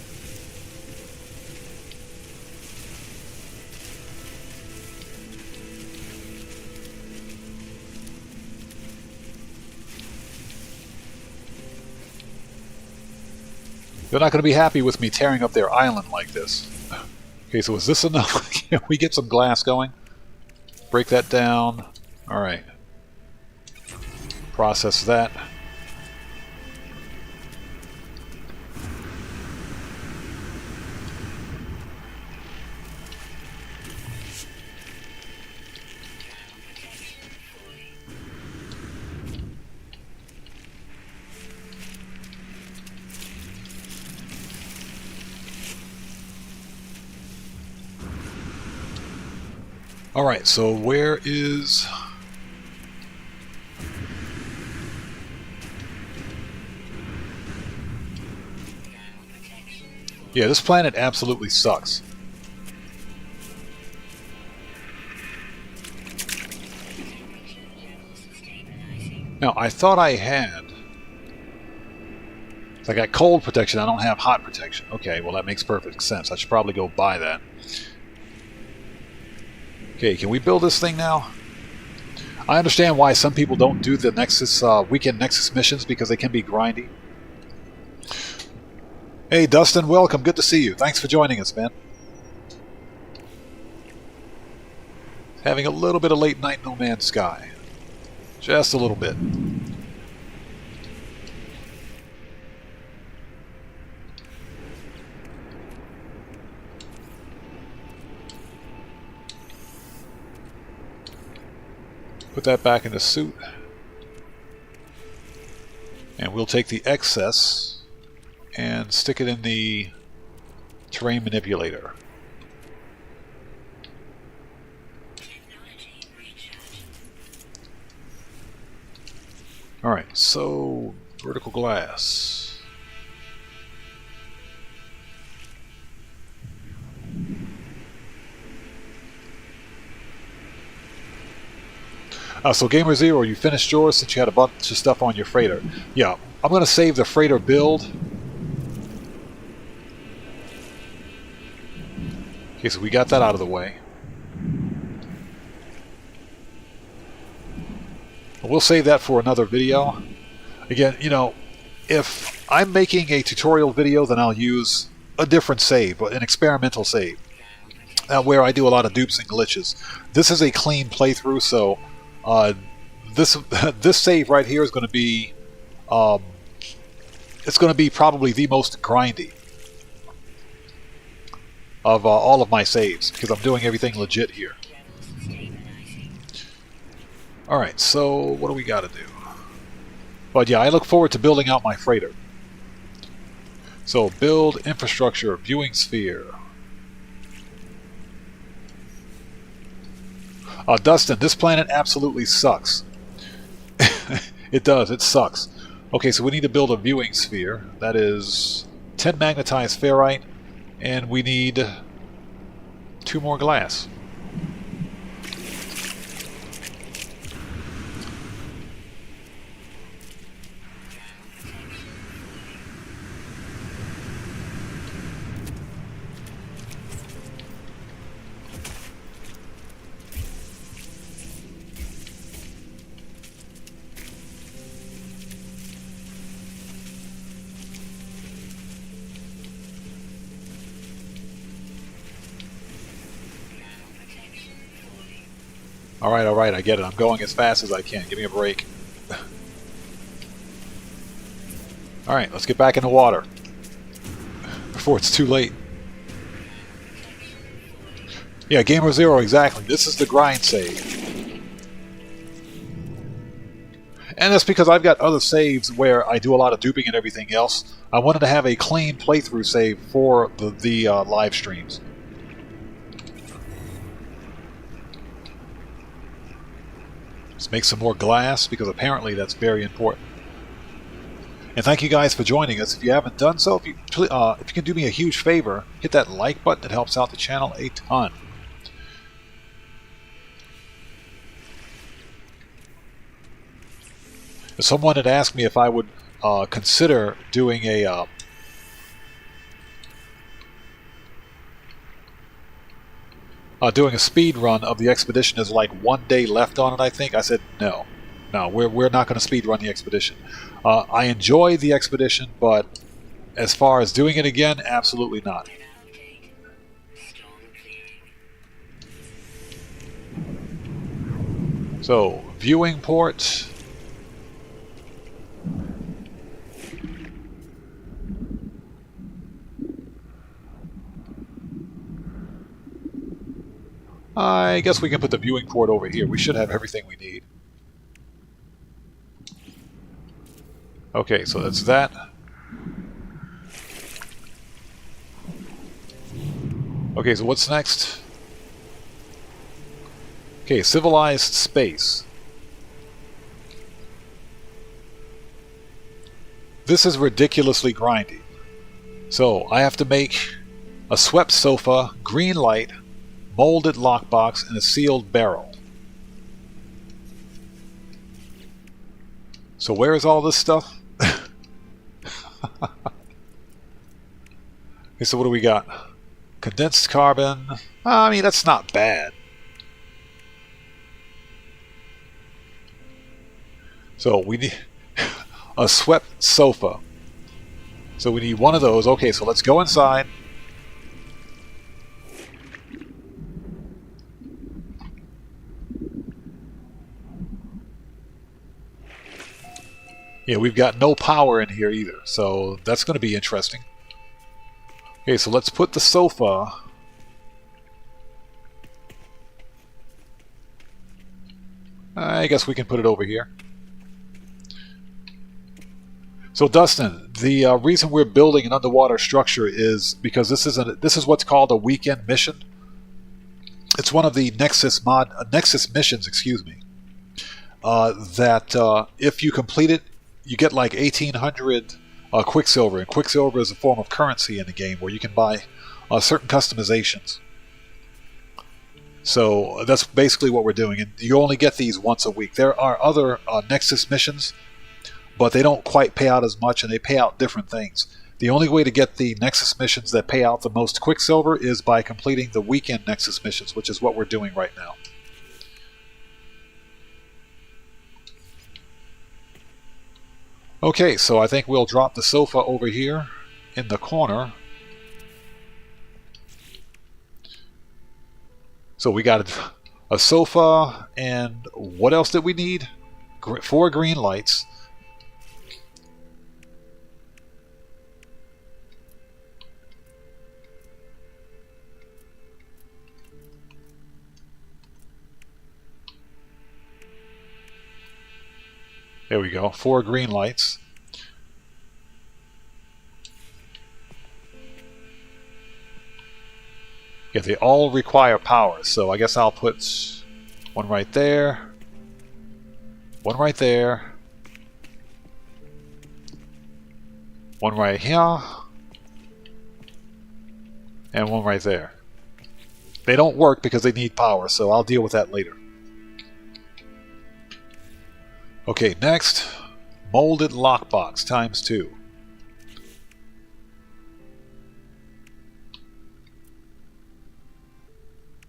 They're not going to be happy with me tearing up their island like this. Okay, so is this enough? Can we get some glass going? Break that down. Alright. Process that. Alright, so where is... Yeah, this planet absolutely sucks. Now, I thought I had... I got cold protection, I don't have hot protection. Okay, well that makes perfect sense. I should probably go buy that. Okay, can we build this thing now? I understand why some people don't do the Nexus weekend Nexus missions because they can be grindy. Hey Dustin, welcome. Good to see you. Thanks for joining us, man. Having a little bit of late night No Man's Sky. Just a little bit. Put that back in the suit. And we'll take the excess and stick it in the terrain manipulator. Alright, so vertical glass. So Gamer Zero, you finished yours since you had a bunch of stuff on your freighter. Yeah, I'm going to save the freighter build. Okay, so we got that out of the way. We'll save that for another video. Again, you know, if I'm making a tutorial video, then I'll use a different save, an experimental save, where I do a lot of dupes and glitches. This is a clean playthrough, so this save right here is going to be it's going to be probably the most grindy of all of my saves, because I'm doing everything legit here. Alright, so what do we got to do? But yeah, I look forward to building out my freighter. So, build infrastructure, viewing sphere. Dustin, this planet absolutely sucks. It does, it sucks. Okay, so we need to build a viewing sphere. That is 10 magnetized ferrite, and we need 2 more glass. Alright, I get it. I'm going as fast as I can. Give me a break. Alright, let's get back in the water before it's too late. Yeah, Gamer Zero, exactly. This is the grind save. And that's because I've got other saves where I do a lot of duping and everything else. I wanted to have a clean playthrough save for the live streams. Let's make some more glass, because apparently that's very important. And thank you guys for joining us. If you haven't done so, if you can do me a huge favor, hit that like button. It helps out the channel a ton. Someone had asked me if I would consider doing a speed run of the expedition. There's like 1 day left on it, I think. I said no, we're not going to speed run the expedition. I enjoy the expedition, but as far as doing it again, absolutely not. So, viewing port. I guess we can put the viewing port over here. We should have everything we need. Okay, so that's that. Okay, so what's next? Okay, civilized space. This is ridiculously grindy. So, I have to make a swept sofa, green light, molded lockbox, and a sealed barrel. So where is all this stuff? Okay, so what do we got? Condensed carbon. I mean, that's not bad. So we need a swept sofa. So we need one of those. Okay, so let's go inside. Yeah, we've got no power in here either, so that's going to be interesting. Okay, so let's put the sofa... I guess we can put it over here. So Dustin, the reason we're building an underwater structure is because this is what's called a weekend mission. It's one of the Nexus missions, excuse me. That if you complete it, you get like 1,800 Quicksilver, and Quicksilver is a form of currency in the game where you can buy certain customizations. So that's basically what we're doing, and you only get these once a week. There are other Nexus missions, but they don't quite pay out as much, and they pay out different things. The only way to get the Nexus missions that pay out the most Quicksilver is by completing the weekend Nexus missions, which is what we're doing right now. Okay, so I think we'll drop the sofa over here in the corner. So we got a sofa, and what else did we need? 4 green lights. There we go, 4 green lights. Yeah, they all require power, so I guess I'll put one right there, one right there, one right here, and one right there. They don't work because they need power, so I'll deal with that later. Okay, next, molded lockbox times 2.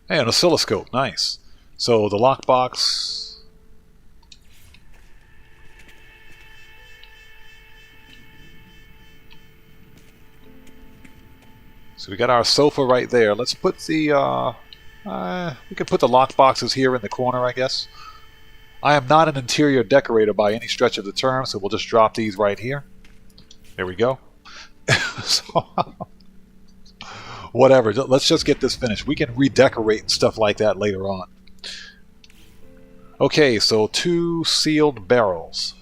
Hey, an oscilloscope, nice. So the lockbox. So we got our sofa right there. Let's put the, we can put the lockboxes here in the corner, I guess. I am not an interior decorator by any stretch of the term, so we'll just drop these right here. There we go. So, whatever, let's just get this finished. We can redecorate and stuff like that later on. Okay, so 2 sealed barrels.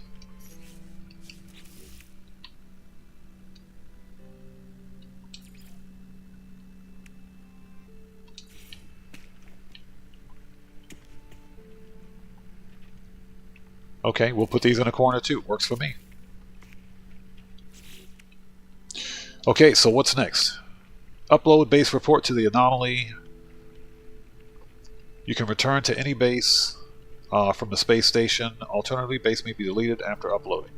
Okay, we'll put these in a corner too. Works for me. Okay, so what's next? Upload base report to the anomaly. You can return to any base from the space station. Alternatively, base may be deleted after uploading.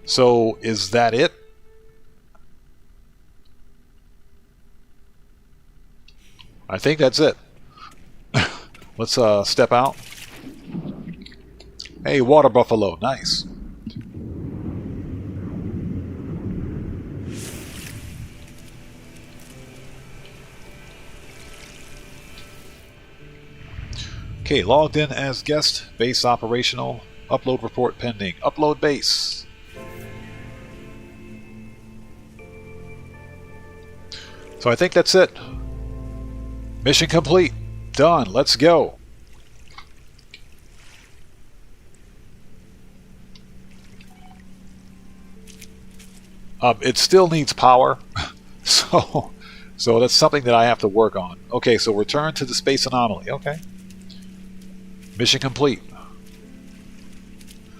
So, is that it? I think that's it. Let's step out. Hey, water buffalo, nice. Okay, logged in as guest, base operational, upload report pending, upload base. So I think that's it. Mission complete. Done. Let's go. It still needs power, so that's something that I have to work on. Okay, so return to the space anomaly. Okay. Mission complete.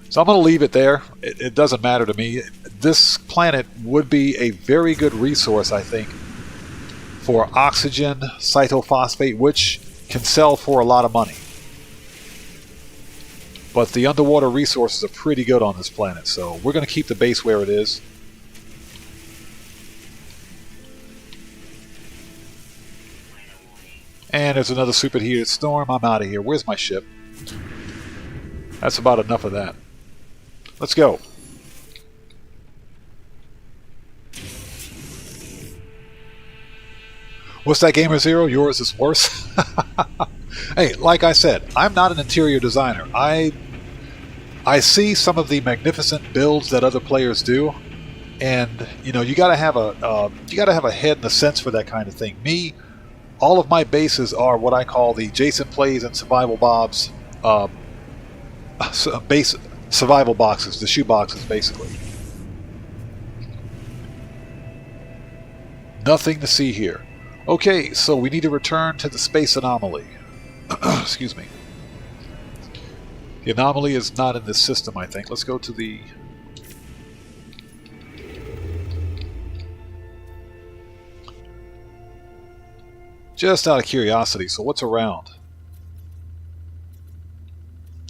So I'm going to leave it there. It doesn't matter to me. This planet would be a very good resource, I think, for oxygen, cytophosphate, which can sell for a lot of money. But the underwater resources are pretty good on this planet, so we're going to keep the base where it is. And there's another superheated storm. I'm out of here. Where's my ship? That's about enough of that. Let's go. What's that, Gamer Zero? Yours is worse? Hey, like I said, I'm not an interior designer. I see some of the magnificent builds that other players do, and you know, you gotta have a head and a sense for that kind of thing. Me, all of my bases are what I call the Jason Plays and Survival Bob's base survival boxes, the shoe boxes, basically. Nothing to see here. Okay, so we need to return to the space anomaly. Excuse me. The anomaly is not in this system, I think. Let's go to the... Just out of curiosity, so what's around?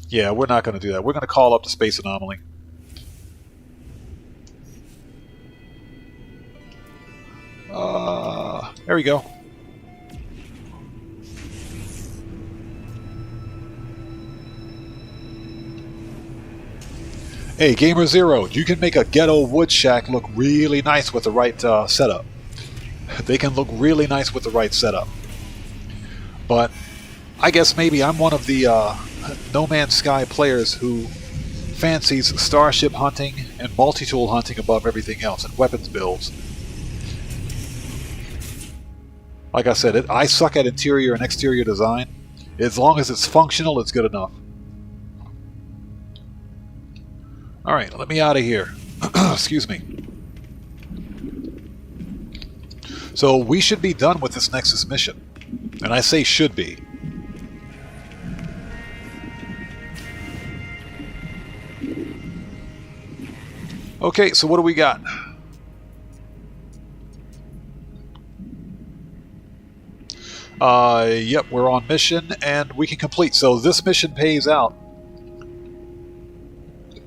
Yeah, we're not going to do that. We're going to call up the Space Anomaly. There we go. Hey, Gamer Zero, you can make a ghetto wood shack look really nice with the right setup. They can look really nice with the right setup. But I guess maybe I'm one of the No Man's Sky players who fancies starship hunting and multi-tool hunting above everything else, and weapons builds. Like I said, I suck at interior and exterior design. As long as it's functional, it's good enough. Alright, let me out of here. Excuse me. So we should be done with this Nexus mission. And I say should be. Okay, so what do we got? Yep, we're on mission, and we can complete. So this mission pays out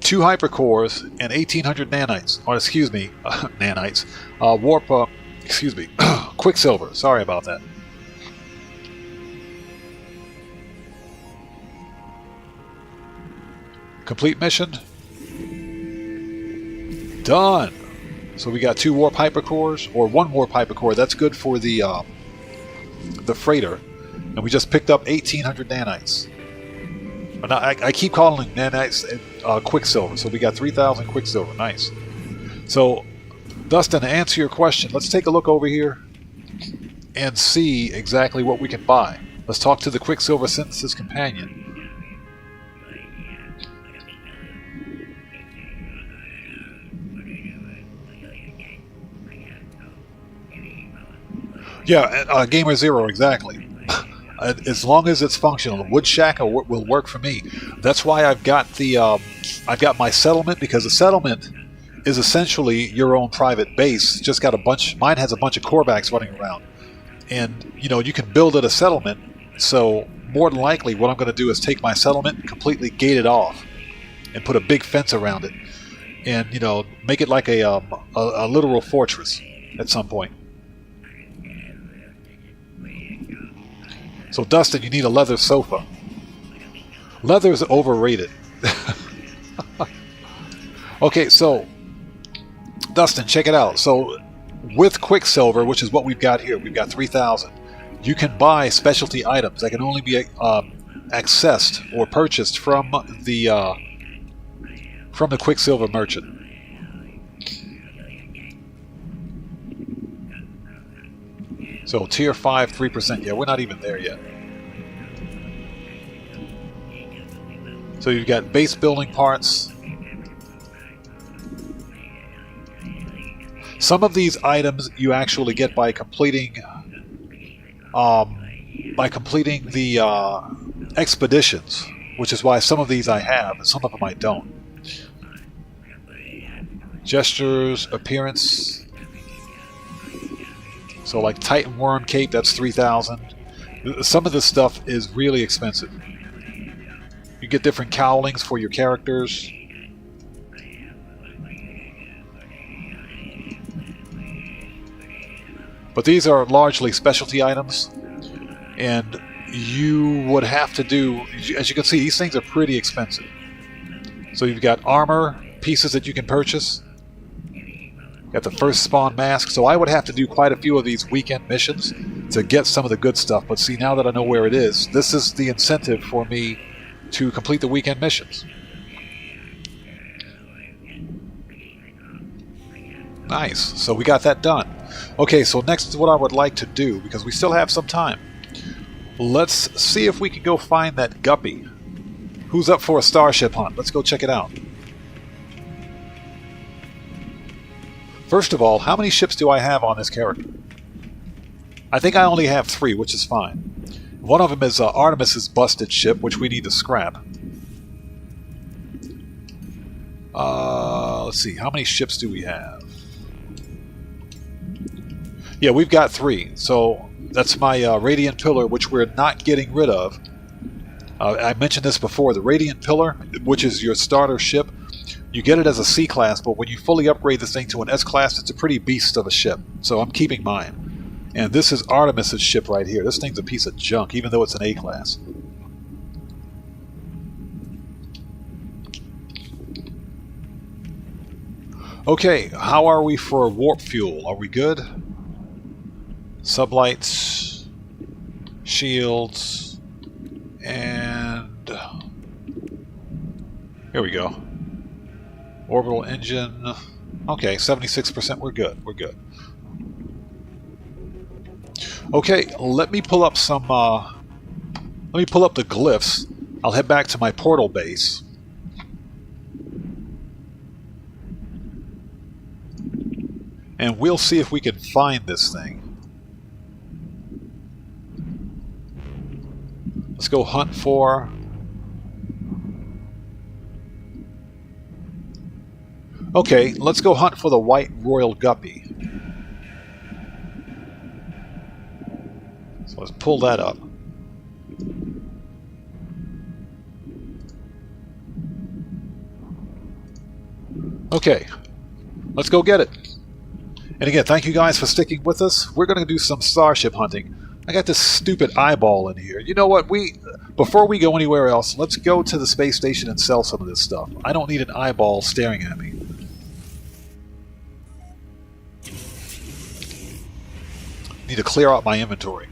2 hypercores and 1800 nanites. Or excuse me, nanites. Warp, excuse me, Quicksilver. Sorry about that. Complete mission. Done. So we got 2 warp hypercores, or 1 warp hypercore. That's good for the freighter, and we just picked up 1800 nanites. But I keep calling them nanites Quicksilver. So we got 3000 Quicksilver. Nice. So, Dustin, to answer your question, let's take a look over here and see exactly what we can buy. Let's talk to the Quicksilver Synthesis Companion. Yeah, Gamer Zero, exactly. As long as it's functional, Wood Shack will work for me. That's why I've got the I've got my settlement, because the settlement is essentially your own private base. Just got a bunch. Mine has a bunch of corebacks running around, and you know you can build it a settlement. So more than likely, what I'm going to do is take my settlement and completely gate it off, and put a big fence around it, and you know make it like a literal fortress at some point. So, Dustin, you need a leather sofa. Leather's overrated. Okay, so, Dustin, check it out. So, with Quicksilver, which is what we've got here, we've got 3000. You can buy specialty items that can only be accessed or purchased from the Quicksilver merchant. So tier 5, 3%. Yeah, we're not even there yet. So you've got base building parts. Some of these items you actually get by completing the expeditions, which is why some of these I have and some of them I don't. Gestures, appearance. So like Titan Worm Cape, that's 3000. Some of this stuff is really expensive. You get different cowlings for your characters. But these are largely specialty items. And you would have to do, as you can see, these things are pretty expensive. So you've got armor pieces that you can purchase. Got the first spawn mask, so I would have to do quite a few of these weekend missions to get some of the good stuff. But see, now that I know where it is, this is the incentive for me to complete the weekend missions. Nice, so we got that done. Okay, so next is what I would like to do, because we still have some time. Let's see if we can go find that guppy. Who's up for a starship hunt? Let's go check it out. First of all, how many ships do I have on this character? I think I only have 3, which is fine. One of them is Artemis's busted ship, which we need to scrap. Let's see, how many ships do we have? Yeah, we've got 3. So That's my Radiant Pillar, which we're not getting rid of. I mentioned this before. The Radiant Pillar, which is your starter ship, you get it as a C class, but when you fully upgrade this thing to an S class, it's a pretty beast of a ship. So I'm keeping mine. And this is Artemis's ship right here. This thing's a piece of junk, even though it's an A class. Okay, how are we for warp fuel? Are we good? Sublights, shields, and here we go. Orbital engine. Okay, 76%. We're good. We're good. Okay, let me pull up some. Let me pull up the glyphs. I'll head back to my portal base. And we'll see if we can find this thing. Let's go hunt for... Okay, let's go hunt for the white royal guppy. So let's pull that up. Okay, let's go get it. And again, thank you guys for sticking with us. We're going to do some Starship hunting. I got this stupid eyeball in here. You know what? Before we go anywhere else, let's go to the space station and sell some of this stuff. I don't need an eyeball staring at me. Need to clear out my inventory.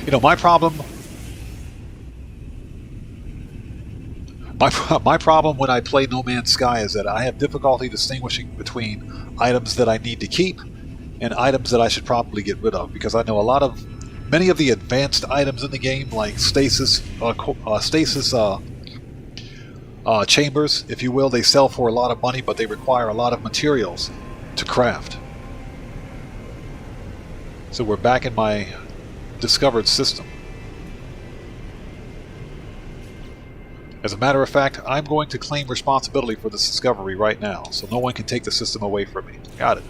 You know, my problem... My problem when I play No Man's Sky is that I have difficulty distinguishing between items that I need to keep and items that I should probably get rid of, because I know many of the advanced items in the game, like stasis chambers, if you will, they sell for a lot of money, but they require a lot of materials to craft. So we're back in my discovered system. As a matter of fact, I'm going to claim responsibility for this discovery right now, so no one can take the system away from me. Got it.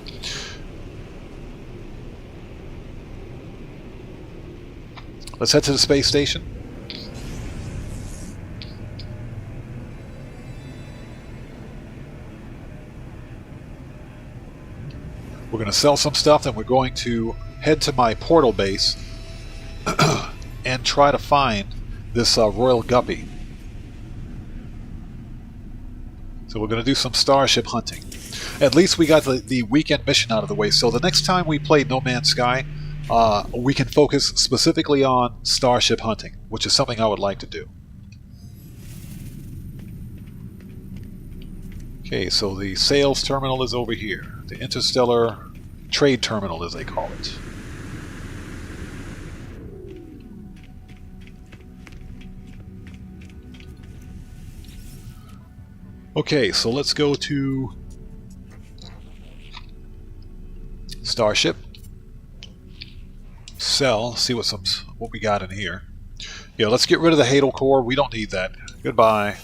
Let's head to the space station. We're going to sell some stuff, and we're going to head to my portal base and try to find this royal guppy. So we're going to do some Starship hunting. At least we got the weekend mission out of the way, so the next time we play No Man's Sky, we can focus specifically on Starship hunting, which is something I would like to do. Okay, so the sales terminal is over here. The interstellar trade terminal, as they call it. Okay, so let's go to Starship. Sell. See what we got in here. Yeah, let's get rid of the hateful core. We don't need that. Goodbye.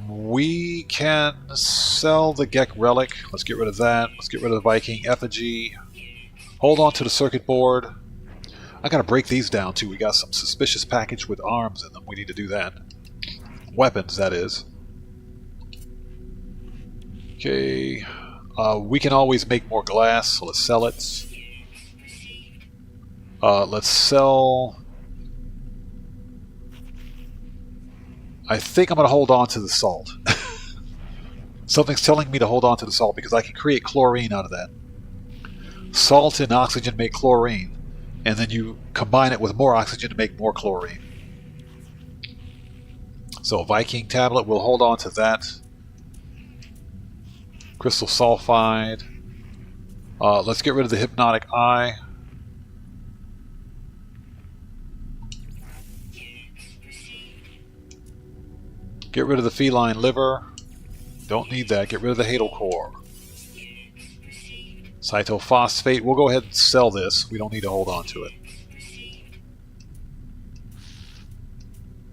We can sell the Gek relic. Let's get rid of that. Let's get rid of the Viking effigy. Hold on to the circuit board. I gotta break these down too. We got some suspicious package with arms in them. We need to do that. Weapons, that is. Okay, we can always make more glass, so let's sell it. Let's sell... I think I'm going to hold on to the salt. Something's telling me to hold on to the salt because I can create chlorine out of that. Salt and oxygen make chlorine, and then you combine it with more oxygen to make more chlorine. So Viking tablet, we'll hold on to that. Crystal sulfide. Let's get rid of the hypnotic eye. Get rid of the feline liver. Don't need that. Get rid of the hateful core. Cytophosphate. We'll go ahead and sell this. We don't need to hold on to it.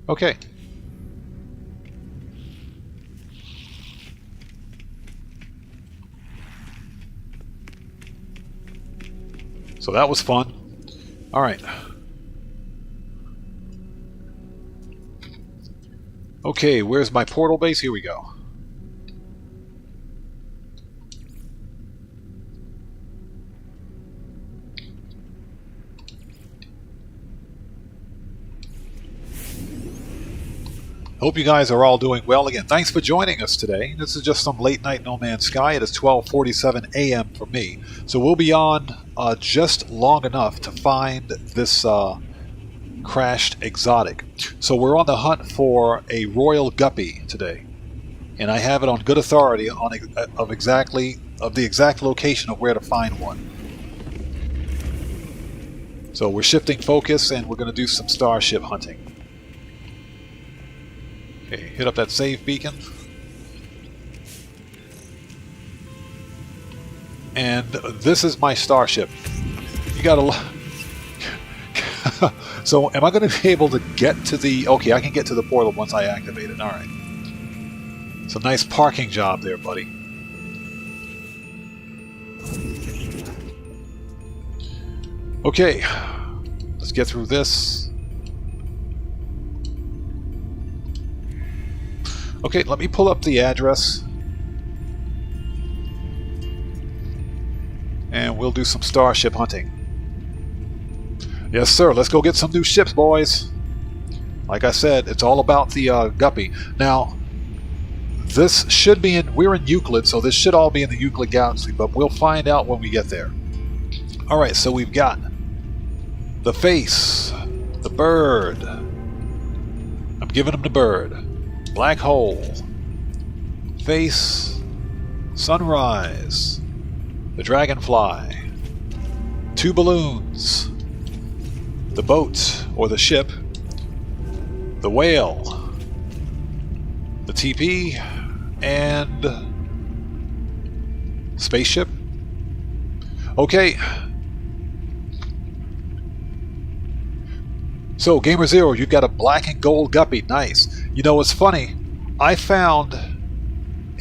Okay. So that was fun. Alright. Okay, where's my portal base? Here we go. Hope you guys are all doing well. Again, thanks for joining us today. This is just some late night No Man's Sky. It is 12:47 a.m. for me. So we'll be on just long enough to find this crashed exotic. So we're on the hunt for a royal guppy today. And I have it on good authority on of the exact location of where to find one. So we're shifting focus and we're going to do some Starship hunting. Okay, hit up that save beacon. And this is my Starship. You gotta... So, am I going to be able to get to the... Okay, I can get to the portal once I activate it. Alright. It's a nice parking job there, buddy. Okay. Let's get through this. Okay, let me pull up the address. And we'll do some Starship hunting. Yes, sir. Let's go get some new ships, boys. Like I said, it's all about the guppy. Now, this should be in... We're in Euclid, so this should all be in the Euclid Galaxy, but we'll find out when we get there. Alright, so we've got the face, the bird. I'm giving him the bird. Black hole, face, sunrise, the dragonfly, 2 balloons, the boat or the ship, the whale, the TP, and spaceship. Okay. So, Gamer Zero, you've got a black and gold guppy. Nice. You know, it's funny. I found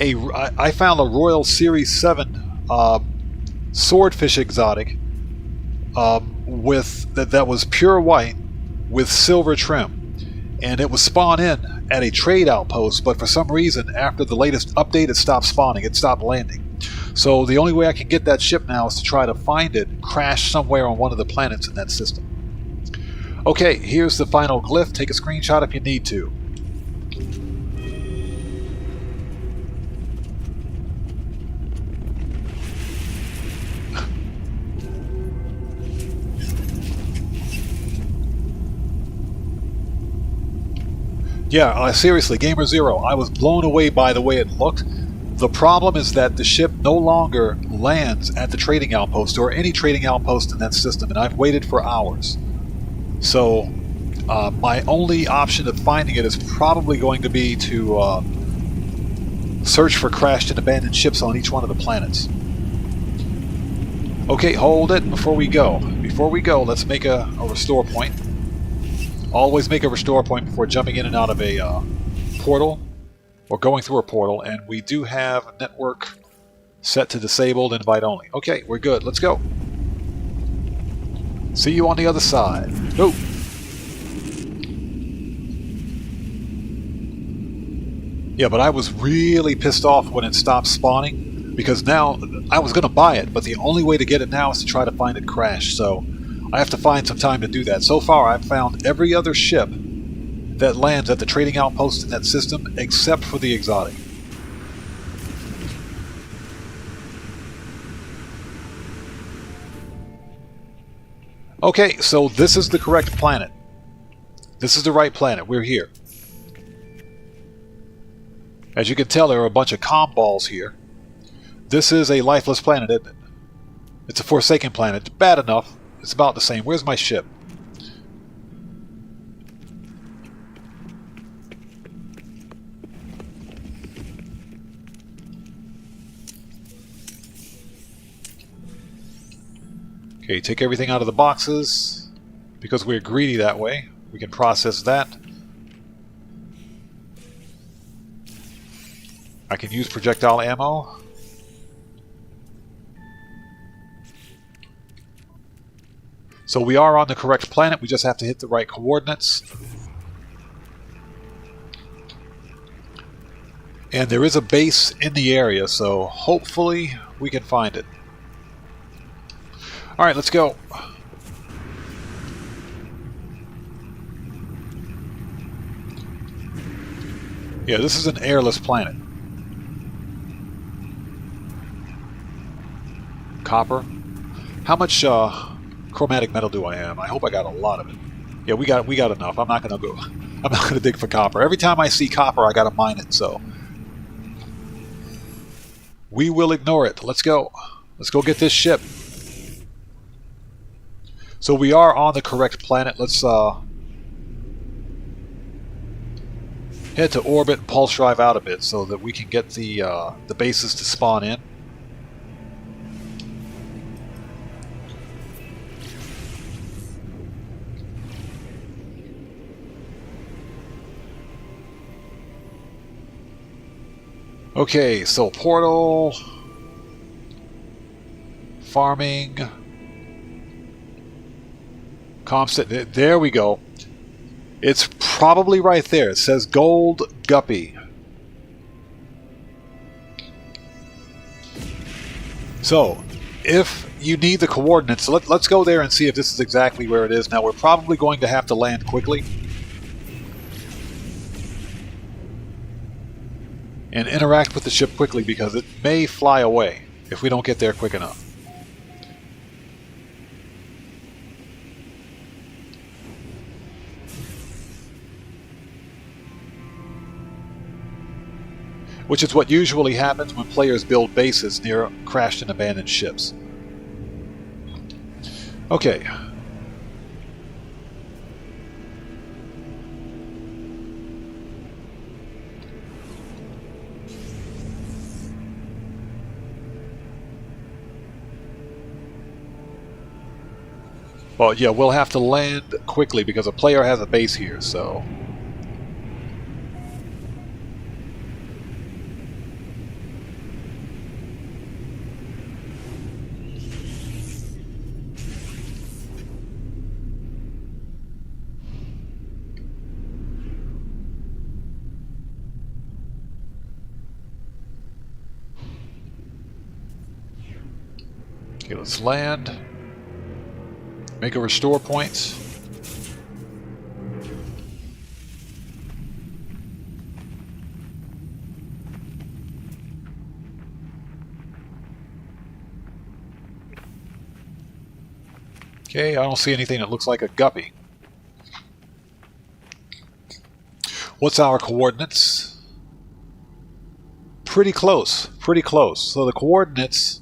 a Royal Series 7 swordfish exotic that was pure white with silver trim, and it was spawned in at a trade outpost. But for some reason, after the latest update, it stopped spawning. It stopped landing. So the only way I can get that ship now is to try to find it crashed somewhere on one of the planets in that system. Okay, here's the final glyph. Take a screenshot if you need to. Yeah, seriously, Gamer Zero, I was blown away by the way it looked. The problem is that the ship no longer lands at the trading outpost or any trading outpost in that system, and I've waited for hours. So, my only option of finding it is probably going to be to search for crashed and abandoned ships on each one of the planets. Okay, hold it before we go. Before we go, let's make a restore point. Always make a restore point before jumping in and out of a portal or going through a portal, and we do have network set to disabled, invite only. Okay, we're good. Let's go. See you on the other side. Go! Yeah, but I was really pissed off when it stopped spawning, because now I was going to buy it, but the only way to get it now is to try to find it crashed, so I have to find some time to do that. So far, I've found every other ship that lands at the trading outpost in that system, except for the exotic. Okay, so this is the correct planet. This is the right planet. We're here. As you can tell, there are a bunch of comm balls here. This is a lifeless planet, isn't it? It's a Forsaken planet. Bad enough. It's about the same. Where's my ship? Okay, take everything out of the boxes. Because we're greedy that way. We can process that. I can use projectile ammo. So we are on the correct planet. We just have to hit the right coordinates. And there is a base in the area, so hopefully we can find it. Alright, let's go. Yeah, this is an airless planet. Copper. How much chromatic metal do I have? I hope I got a lot of it. Yeah, we got enough. I'm not gonna dig for copper. Every time I see copper, I gotta mine it, so we will ignore it. Let's go. Let's go get this ship. So we are on the correct planet. Let's head to orbit and pulse drive out a bit so that we can get the bases to spawn in. Okay, so portal, farming, Comstat, there we go. It's probably right there. It says Gold Guppy. So, if you need the coordinates, let's go there and see if this is exactly where it is. Now, we're probably going to have to land quickly and interact with the ship quickly because it may fly away if we don't get there quick enough. Which is what usually happens when players build bases near crashed and abandoned ships. Okay. Well, yeah, we'll have to land quickly because a player has a base here, so... Okay, let's land. Make a restore point. Okay, I don't see anything that looks like a guppy. What's our coordinates? Pretty close, pretty close. So the coordinates,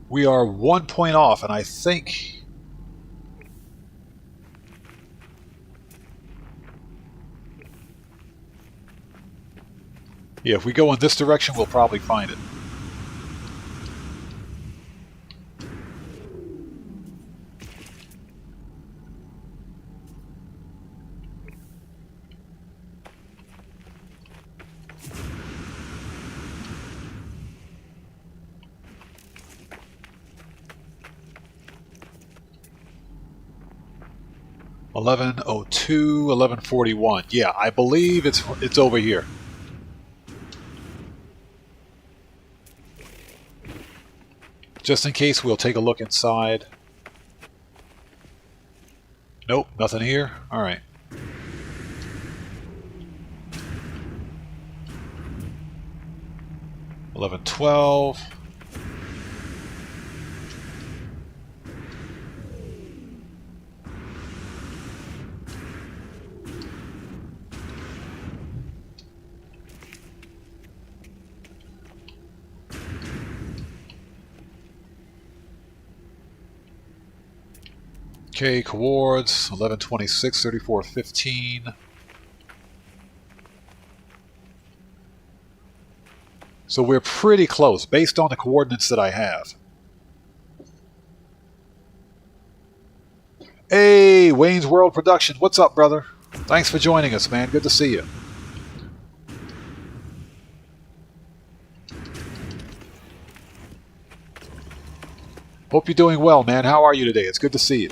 we are 1 point off, and I think... yeah, if we go in this direction, we'll probably find it. (11:02, 11:41). Yeah, I believe it's over here. Just in case, we'll take a look inside. Nope, nothing here. All right. (11:12). Okay, coords, 11:26, 34:15. So we're pretty close, based on the coordinates that I have. Hey, Wayne's World Production, what's up, brother? Thanks for joining us, man. Good to see you. Hope you're doing well, man. How are you today? It's good to see you.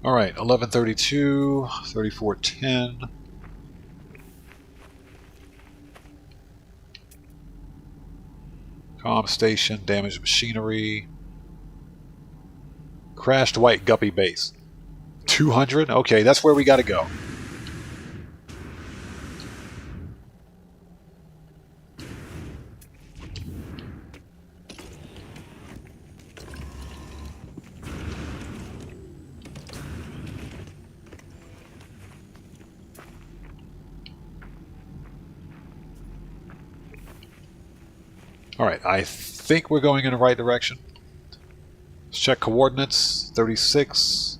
Alright, 1132, 3410. Comm station, damaged machinery. Crashed white guppy base. 200? Okay, that's where we gotta go. Alright, I think we're going in the right direction. Let's check coordinates. 36.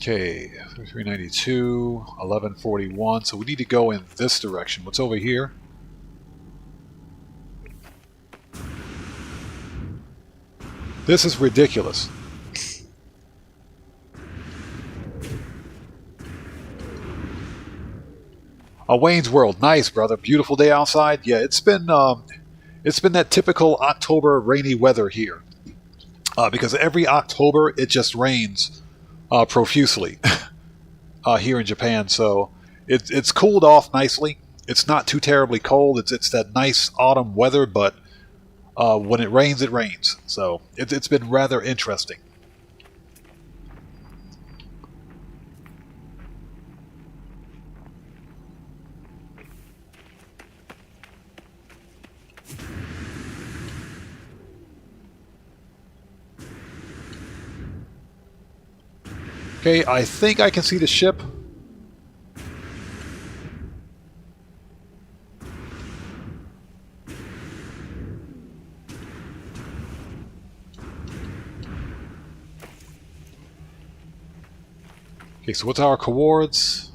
Okay, 392, 1141. So we need to go in this direction. What's over here? This is ridiculous. Wayne's World, nice, brother. Beautiful day outside. Yeah, it's been that typical October rainy weather here. Because every October it just rains profusely here in Japan. So it's cooled off nicely. It's not too terribly cold. It's that nice autumn weather, but when it rains, it rains. So it's been rather interesting. Okay, I think I can see the ship. Okay, so what's our coords?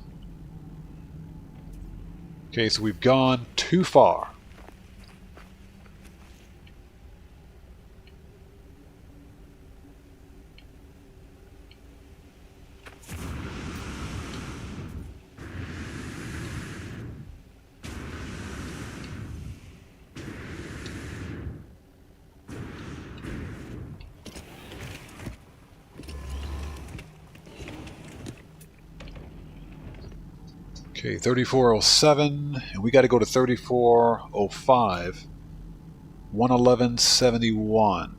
Okay, so we've gone too far. Okay, 3407, and we got to go to 3405, 11171.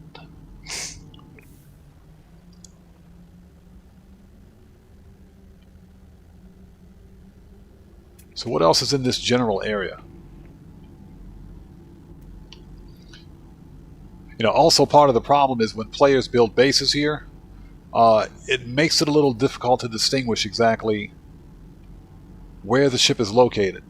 So what else is in this general area? You know, also part of the problem is when players build bases here, it makes it a little difficult to distinguish exactly where the ship is located.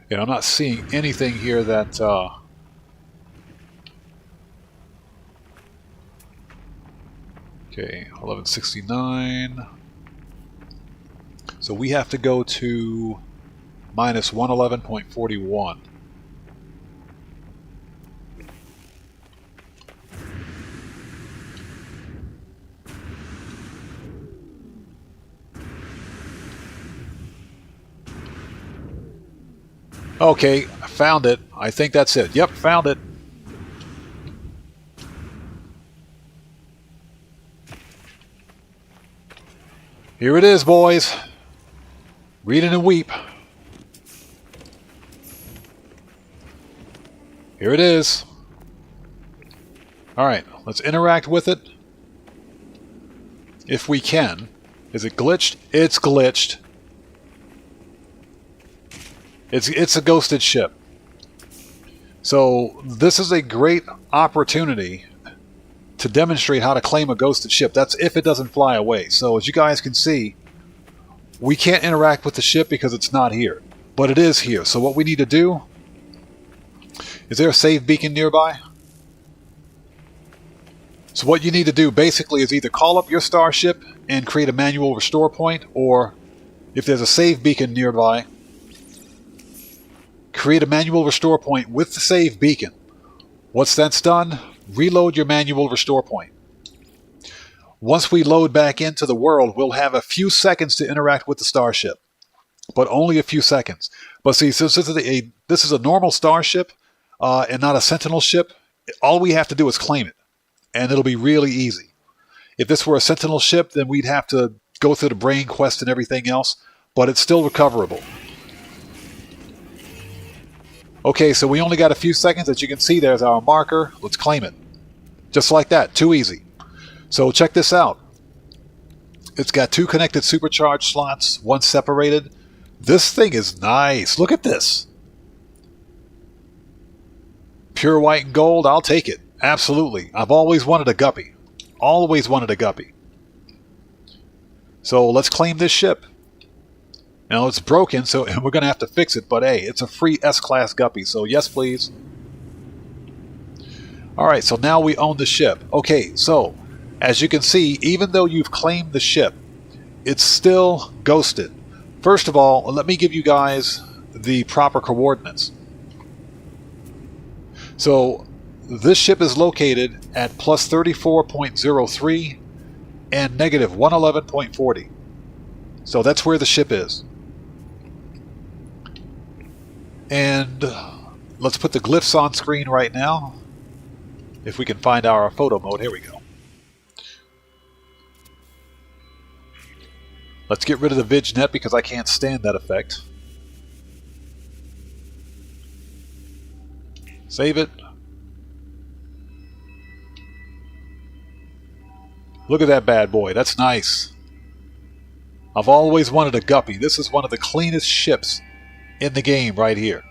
You know, I'm not seeing anything here that okay, 1169. So we have to go to minus 111.41. Okay, I found it. I think that's it. Yep, found it. Here it is, boys. Read it and weep. Here it is. Alright, let's interact with it. If we can. Is it glitched? It's glitched. It's a ghosted ship. So this is a great opportunity to demonstrate how to claim a ghosted ship. That's if it doesn't fly away. So as you guys can see, we can't interact with the ship because it's not here. But it is here. So what we need to do... Is there a save beacon nearby? So what you need to do basically is either call up your starship and create a manual restore point, or if there's a save beacon nearby, create a manual restore point with the save beacon. Once that's done, reload your manual restore point. Once we load back into the world, we'll have a few seconds to interact with the starship, but only a few seconds. But see, since this is a normal starship and not a sentinel ship, all we have to do is claim it, and it'll be really easy. If this were a sentinel ship, then we'd have to go through the brain quest and everything else, but it's still recoverable. Okay, so we only got a few seconds. As you can see, there's our marker. Let's claim it. Just like that. Too easy. So check this out. It's got 2 connected supercharge slots, 1 separated. This thing is nice. Look at this. Pure white and gold, I'll take it. Absolutely. I've always wanted a guppy. Always wanted a guppy. So let's claim this ship. Now it's broken, so we're going to have to fix it, but hey, it's a free S-Class guppy, so yes please. Alright, so now we own the ship. Okay, so as you can see, even though you've claimed the ship, it's still ghosted. First of all, let me give you guys the proper coordinates. So this ship is located at plus 34.03 and negative 111.40. So that's where the ship is. And let's put the glyphs on screen right now. If we can find our photo mode. Here we go. Let's get rid of the VidNet because I can't stand that effect. Save it. Look at that bad boy. That's nice. I've always wanted a guppy. This is one of the cleanest ships in the game right here.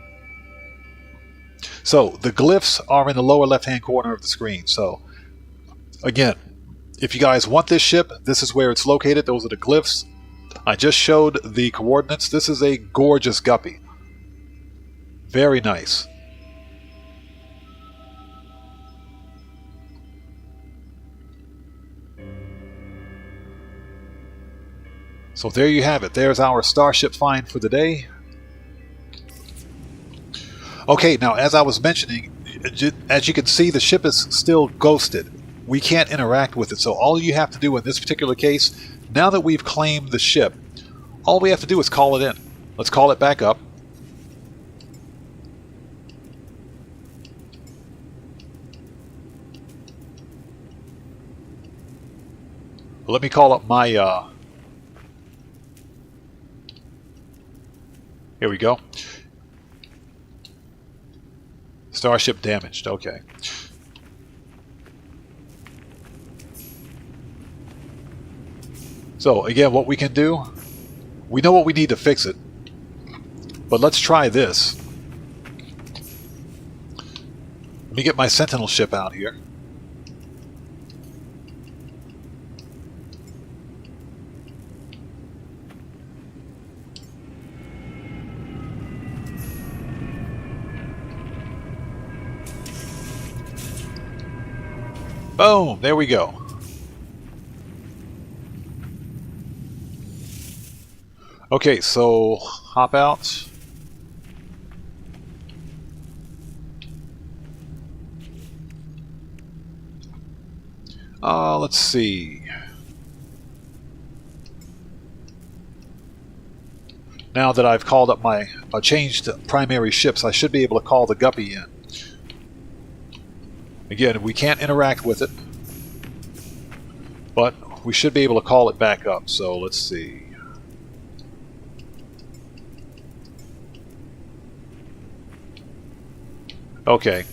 So the glyphs are in the lower left hand corner of the screen. So again, if you guys want this ship, this is where it's located. Those are the glyphs. I just showed the coordinates. This is a gorgeous guppy. Very nice. So there you have it. There's our Starship find for the day. Okay, now as I was mentioning, as you can see, the ship is still ghosted. We can't interact with it. So all you have to do in this particular case, now that we've claimed the ship, all we have to do is call it in. Let's call it back up. Let me call up my... Here we go. Starship damaged. Okay. So again, what we can do, we know what we need to fix it, but let's try this. Let me get my Sentinel ship out here. Boom! There we go. Okay, so hop out. Let's see. Now that I've called up my changed primary ships, I should be able to call the guppy in. Again, we can't interact with it, but we should be able to call it back up. So let's see. Okay.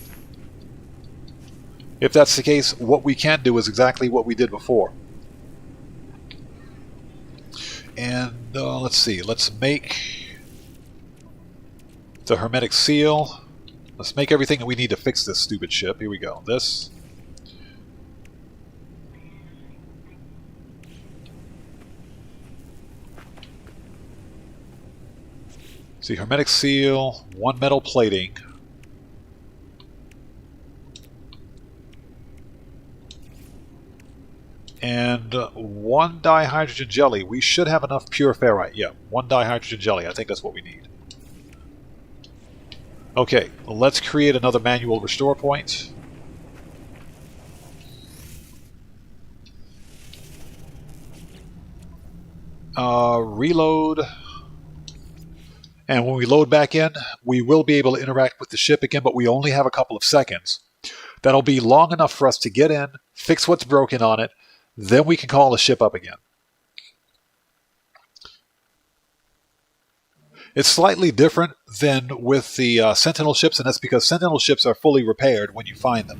If that's the case, what we can do is exactly what we did before. And let's see. Let's make the hermetic seal. Let's make everything that we need to fix this stupid ship. Here we go. This. See, hermetic seal, 1 metal plating. And 1 dihydrogen jelly. We should have enough pure ferrite. Yeah, 1 dihydrogen jelly. I think that's what we need. Okay, let's create another manual restore point. Reload. And when we load back in, we will be able to interact with the ship again, but we only have a couple of seconds. That'll be long enough for us to get in, fix what's broken on it, then we can call the ship up again. It's slightly different than with the Sentinel ships, and that's because Sentinel ships are fully repaired when you find them.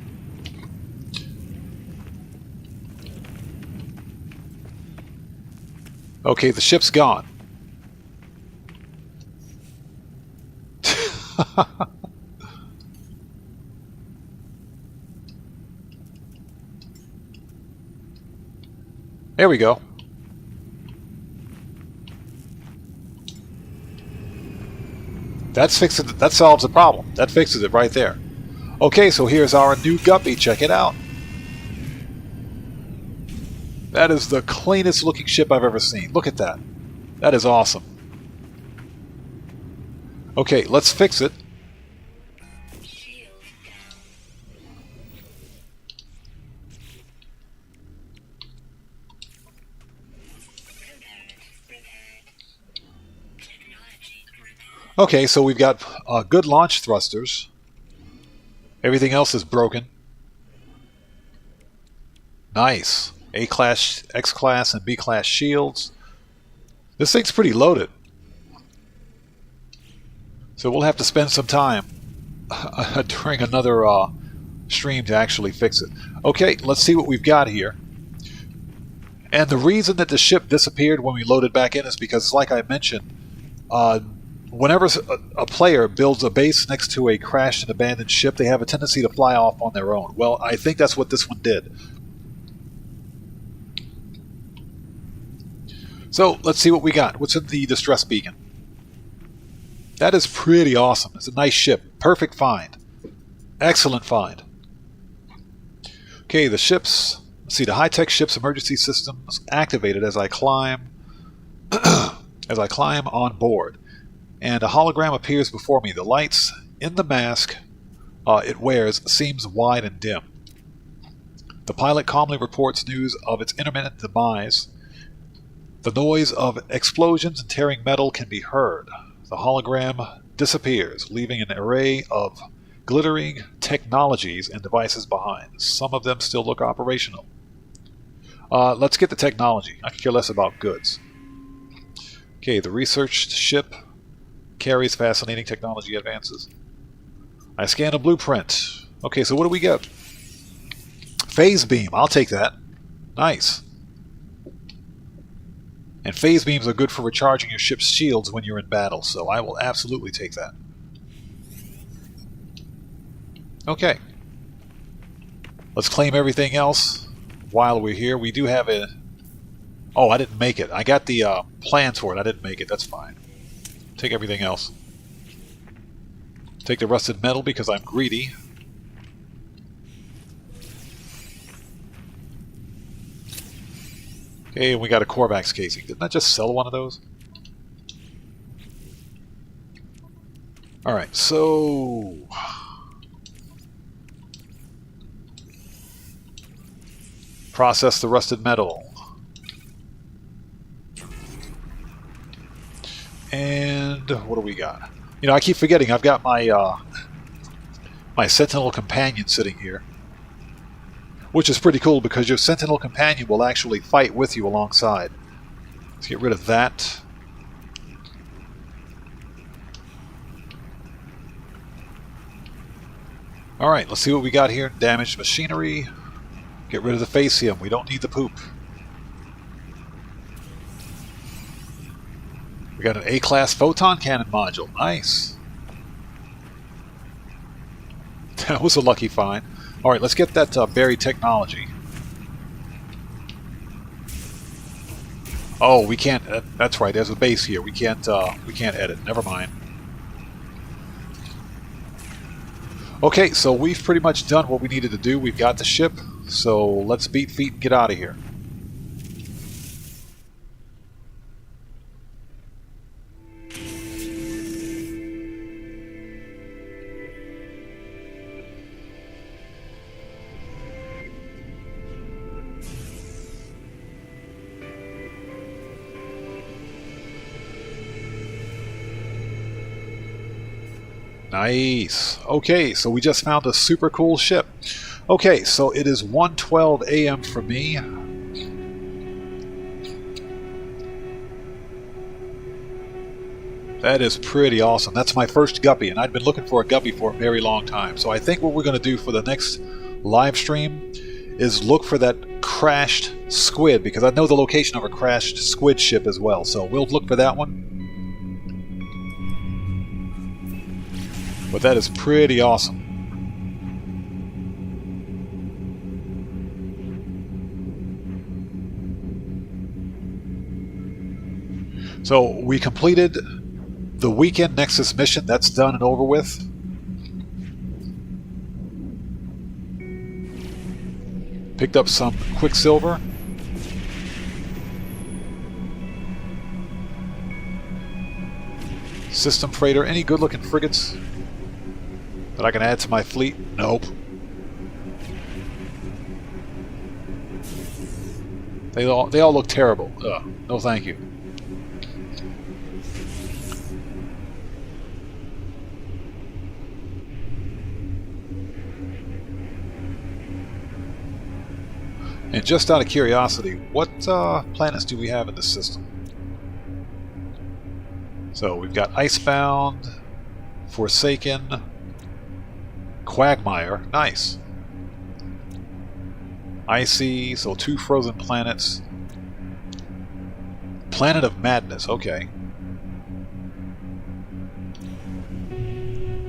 Okay, the ship's gone. There we go. That's fixes it. That solves the problem. That fixes it right there. Okay, so here's our new guppy. Check it out. That is the cleanest looking ship I've ever seen. Look at that. That is awesome. Okay, let's fix it. Okay, so we've got good launch thrusters. Everything else is broken. Nice. A-class, X-class, and B-class shields. This thing's pretty loaded. So we'll have to spend some time during another stream to actually fix it. Okay, let's see what we've got here. And the reason that the ship disappeared when we loaded back in is because, like I mentioned, whenever a player builds a base next to a crashed and abandoned ship, they have a tendency to fly off on their own. Well, I think that's what this one did. So, let's see what we got. What's in the distress beacon? That is pretty awesome. It's a nice ship. Perfect find. Excellent find. Okay, the ships. Let's see, the high-tech ship's emergency system is activated as I climb on board. And a hologram appears before me. The lights in the mask it wears seems wide and dim. The pilot calmly reports news of its intermittent demise. The noise of explosions and tearing metal can be heard. The hologram disappears, leaving an array of glittering technologies and devices behind. Some of them still look operational. Let's get the technology. I could care less about goods. Okay, the researched ship carries fascinating technology advances. I scan a blueprint. Okay, so what do we get? Phase beam. I'll take that. Nice. And phase beams are good for recharging your ship's shields when you're in battle, so I will absolutely take that. Okay. Let's claim everything else while we're here. We do have a... Oh, I didn't make it. I got the plans for it. I didn't make it. That's fine. Take everything else. Take the rusted metal because I'm greedy. Okay, and we got a Corvax casing. Didn't I just sell one of those? Alright, so... Process the rusted metal. And what do we got? You know, I keep forgetting I've got my my Sentinel companion sitting here. Which is pretty cool because your Sentinel companion will actually fight with you alongside. Let's get rid of that. Alright, let's see what we got here. Damaged machinery. Get rid of the facium. We don't need the poop. We got an A-class photon cannon module. Nice. That was a lucky find. Alright, let's get that buried technology. Oh, we can't... that's right, there's a base here. We can't edit. Never mind. Okay, so we've pretty much done what we needed to do. We've got the ship, so let's beat feet and get out of here. Nice. Okay, so we just found a super cool ship. Okay, so it is 1:12 a.m. for me. That is pretty awesome. That's my first guppy, and I'd been looking for a guppy for a very long time. So I think what we're going to do for the next live stream is look for that crashed squid, because I know the location of a crashed squid ship as well. So we'll look for that one. But that is pretty awesome. So we completed the weekend Nexus mission. That's done and over with. Picked up some Quicksilver. System freighter. Any good looking frigates that I can add to my fleet? Nope. They all look terrible. No thank you. And just out of curiosity, what planets do we have in this system? So we've got Icebound, Forsaken, Quagmire, nice. Icy, so 2 frozen planets. Planet of Madness, okay.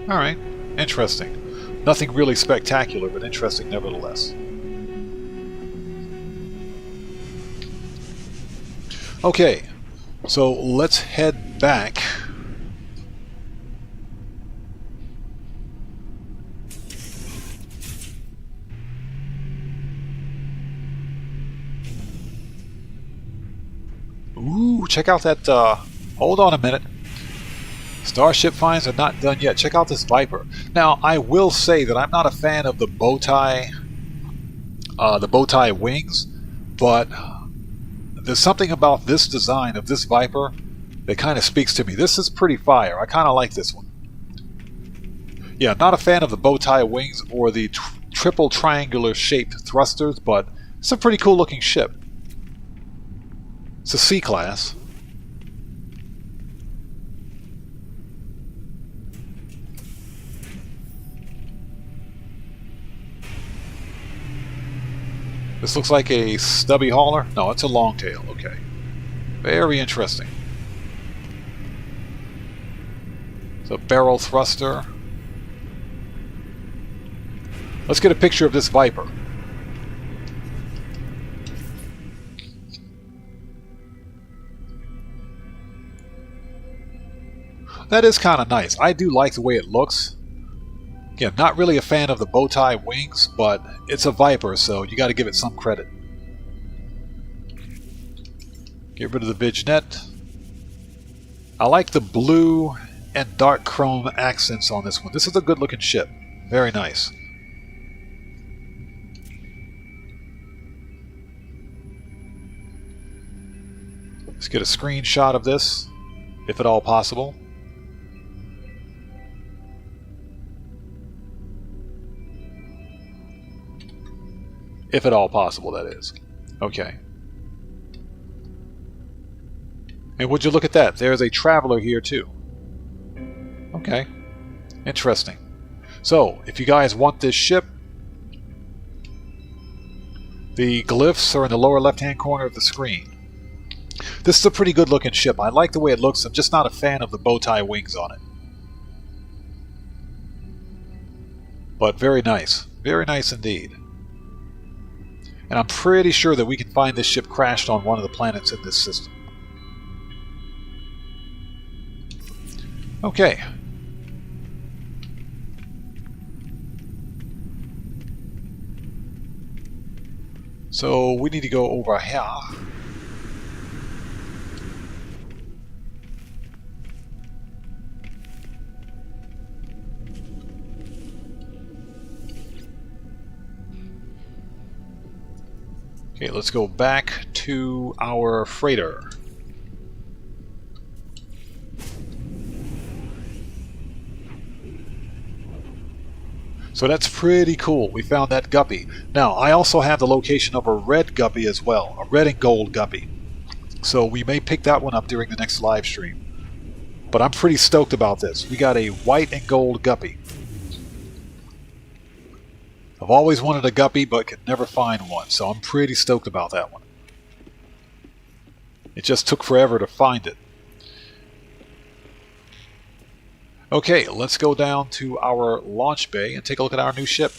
Alright, interesting. Nothing really spectacular, but interesting nevertheless. Okay, so let's head back. Ooh, check out that, hold on a minute. Starship finds are not done yet. Check out this Viper. Now, I will say that I'm not a fan of the bow tie wings, but there's something about this design of this Viper that kind of speaks to me. This is pretty fire. I kind of like this one. Yeah, not a fan of the bow tie wings or the triple triangular shaped thrusters, but it's a pretty cool looking ship. It's a C-class. This looks like a stubby hauler. No, it's a longtail. Okay. Very interesting. It's a barrel thruster. Let's get a picture of this Viper. That is kind of nice. I do like the way it looks. Again, not really a fan of the bow tie wings, but it's a Viper, so you got to give it some credit. Get rid of the Vidgenet. I like the blue and dark chrome accents on this one. This is a good looking ship. Very nice. Let's get a screenshot of this, if at all possible. If at all possible, that is. Okay. And would you look at that? There's a traveler here too. Okay. Interesting. So, if you guys want this ship, the glyphs are in the lower left-hand corner of the screen. This is a pretty good looking ship. I like the way it looks. I'm just not a fan of the bow tie wings on it. But very nice. Very nice indeed. And I'm pretty sure that we can find this ship crashed on one of the planets in this system. So we need to go over here. Okay, let's go back to our freighter. So that's pretty cool. We found that guppy. Now, I also have the location of a red guppy as well, a red and gold guppy. So we may pick that one up during the next live stream. But I'm pretty stoked about this. We got a white and gold guppy. I've always wanted a guppy, but could never find one, so I'm pretty stoked about that one. It just took forever to find it. Okay, let's go down to our launch bay and take a look at our new ship.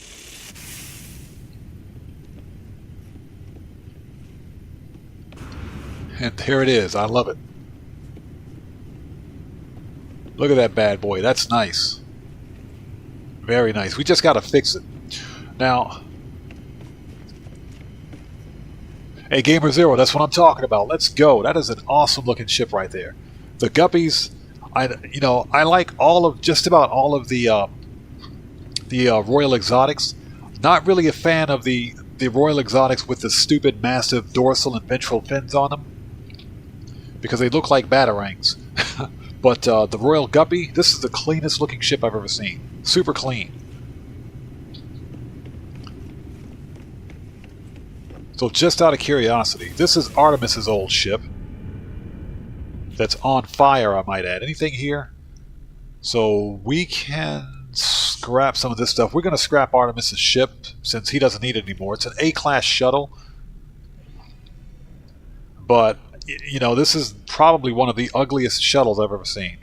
And there it is. I love it. Look at that bad boy. That's nice. Very nice. We just got to fix it. Now, hey, Gamer Zero, that's what I'm talking about. Let's go. That is an awesome looking ship right there. The guppies, I like just about all of the Royal Exotics. Not really a fan of the Royal Exotics with the stupid massive dorsal and ventral fins on them, because they look like batarangs. But the Royal Guppy, this is the cleanest looking ship I've ever seen. Super clean. So just out of curiosity, this is Artemis's old ship. That's on fire, I might add. Anything here? So we can scrap some of this stuff. We're going to scrap Artemis's ship since he doesn't need it anymore. It's an A-class shuttle. But, this is probably one of the ugliest shuttles I've ever seen.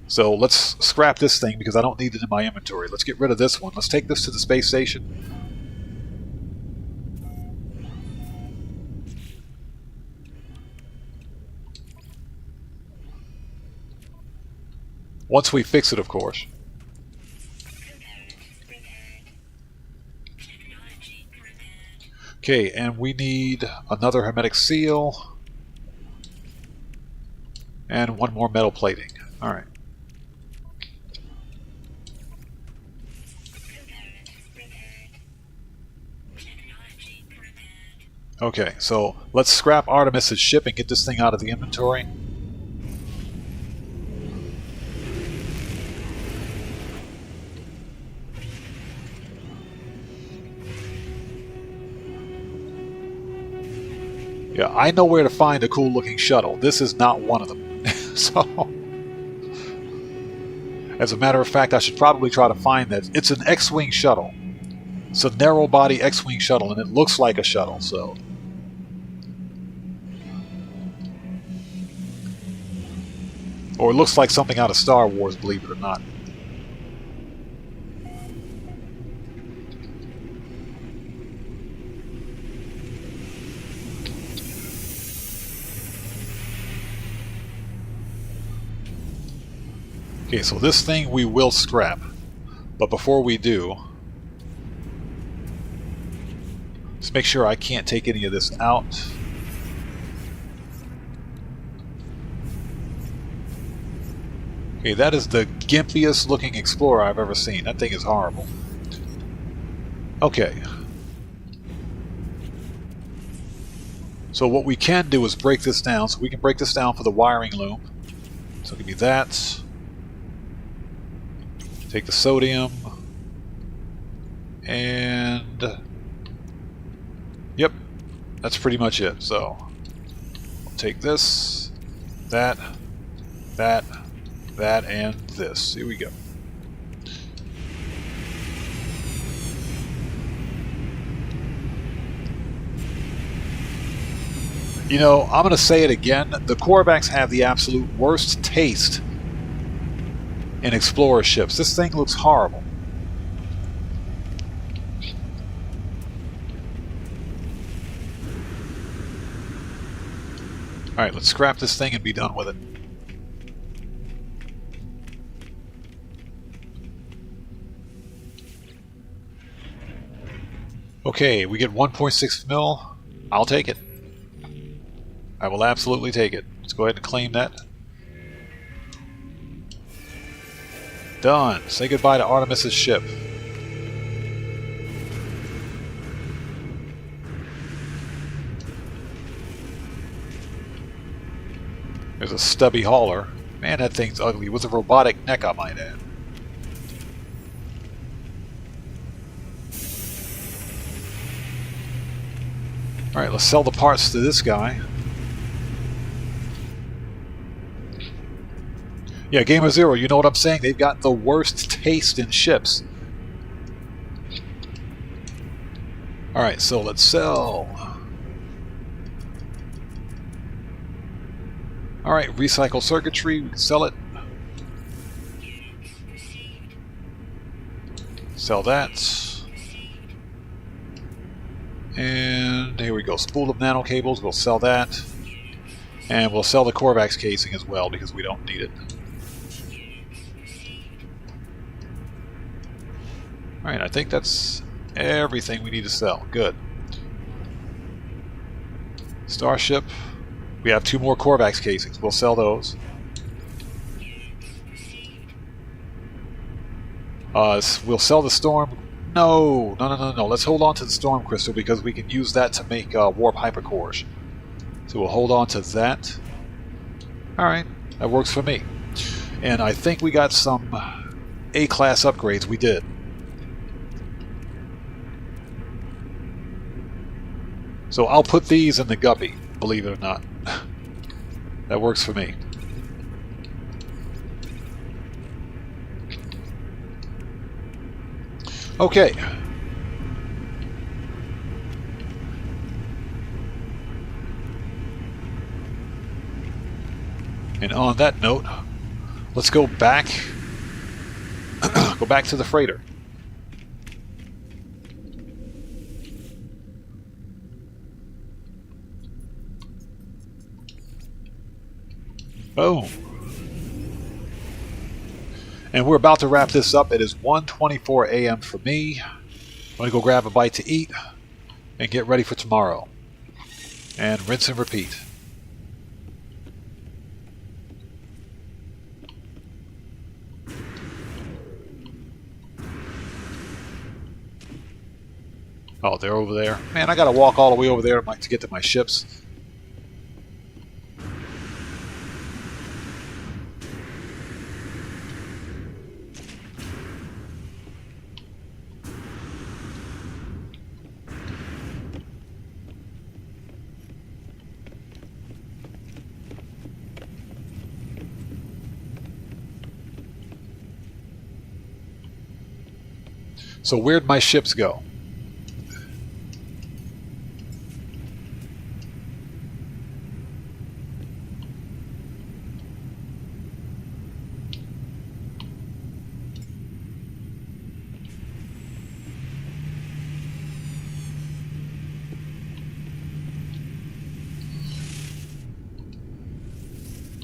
So let's scrap this thing because I don't need it in my inventory. Let's get rid of this one. Let's take this to the space station. Once we fix it, of course. Okay, and we need another hermetic seal. And one more metal plating. Alright. Okay, so let's scrap Artemis's ship and get this thing out of the inventory. Yeah, I know where to find a cool looking shuttle. This is not one of them. So, as a matter of fact, I should probably try to find that. It's an X-Wing shuttle. It's a narrow body X-Wing shuttle, and it looks like a shuttle, so. Or it looks like something out of Star Wars, believe it or not. Okay, so this thing we will scrap, but before we do, let's make sure I can't take any of this out. Okay, that is the gimpiest looking Explorer I've ever seen. That thing is horrible. Okay. So what we can do is break this down. So we can break this down for the wiring loom. So give me that. Take the sodium, and yep, that's pretty much it. So I'll take this, that, and this. Here we go. I'm going to say it again. The Korvax have the absolute worst taste in Explorer ships. This thing looks horrible. Alright, let's scrap this thing and be done with it. Okay, we get 1.6 mil. I'll take it. I will absolutely take it. Let's go ahead and claim that. Done. Say goodbye to Artemis's ship. There's a stubby hauler. Man, that thing's ugly. With a robotic neck, I might add. Alright, let's sell the parts to this guy. Yeah, Gamer Zero, you know what I'm saying? They've got the worst taste in ships. Alright, so let's sell. Alright, recycle circuitry, we can sell it. Sell that. And here we go, spool of nano cables, we'll sell that. And we'll sell the Korvax casing as well because we don't need it. Alright, I think that's everything we need to sell. Good. Starship. We have 2 more Korvax casings. We'll sell those. We'll sell the Storm. No. Let's hold on to the Storm Crystal because we can use that to make Warp Hypercores. So we'll hold on to that. Alright, that works for me. And I think we got some A-class upgrades. We did. So I'll put these in the guppy, believe it or not. That works for me. Okay. And on that note, let's go back. Go back to the freighter. Boom. And we're about to wrap this up. It is 1:24 a.m. for me. I'm going to go grab a bite to eat and get ready for tomorrow. And rinse and repeat. Oh, they're over there. Man, I got to walk all the way over there to get to my ships. So where'd my ships go?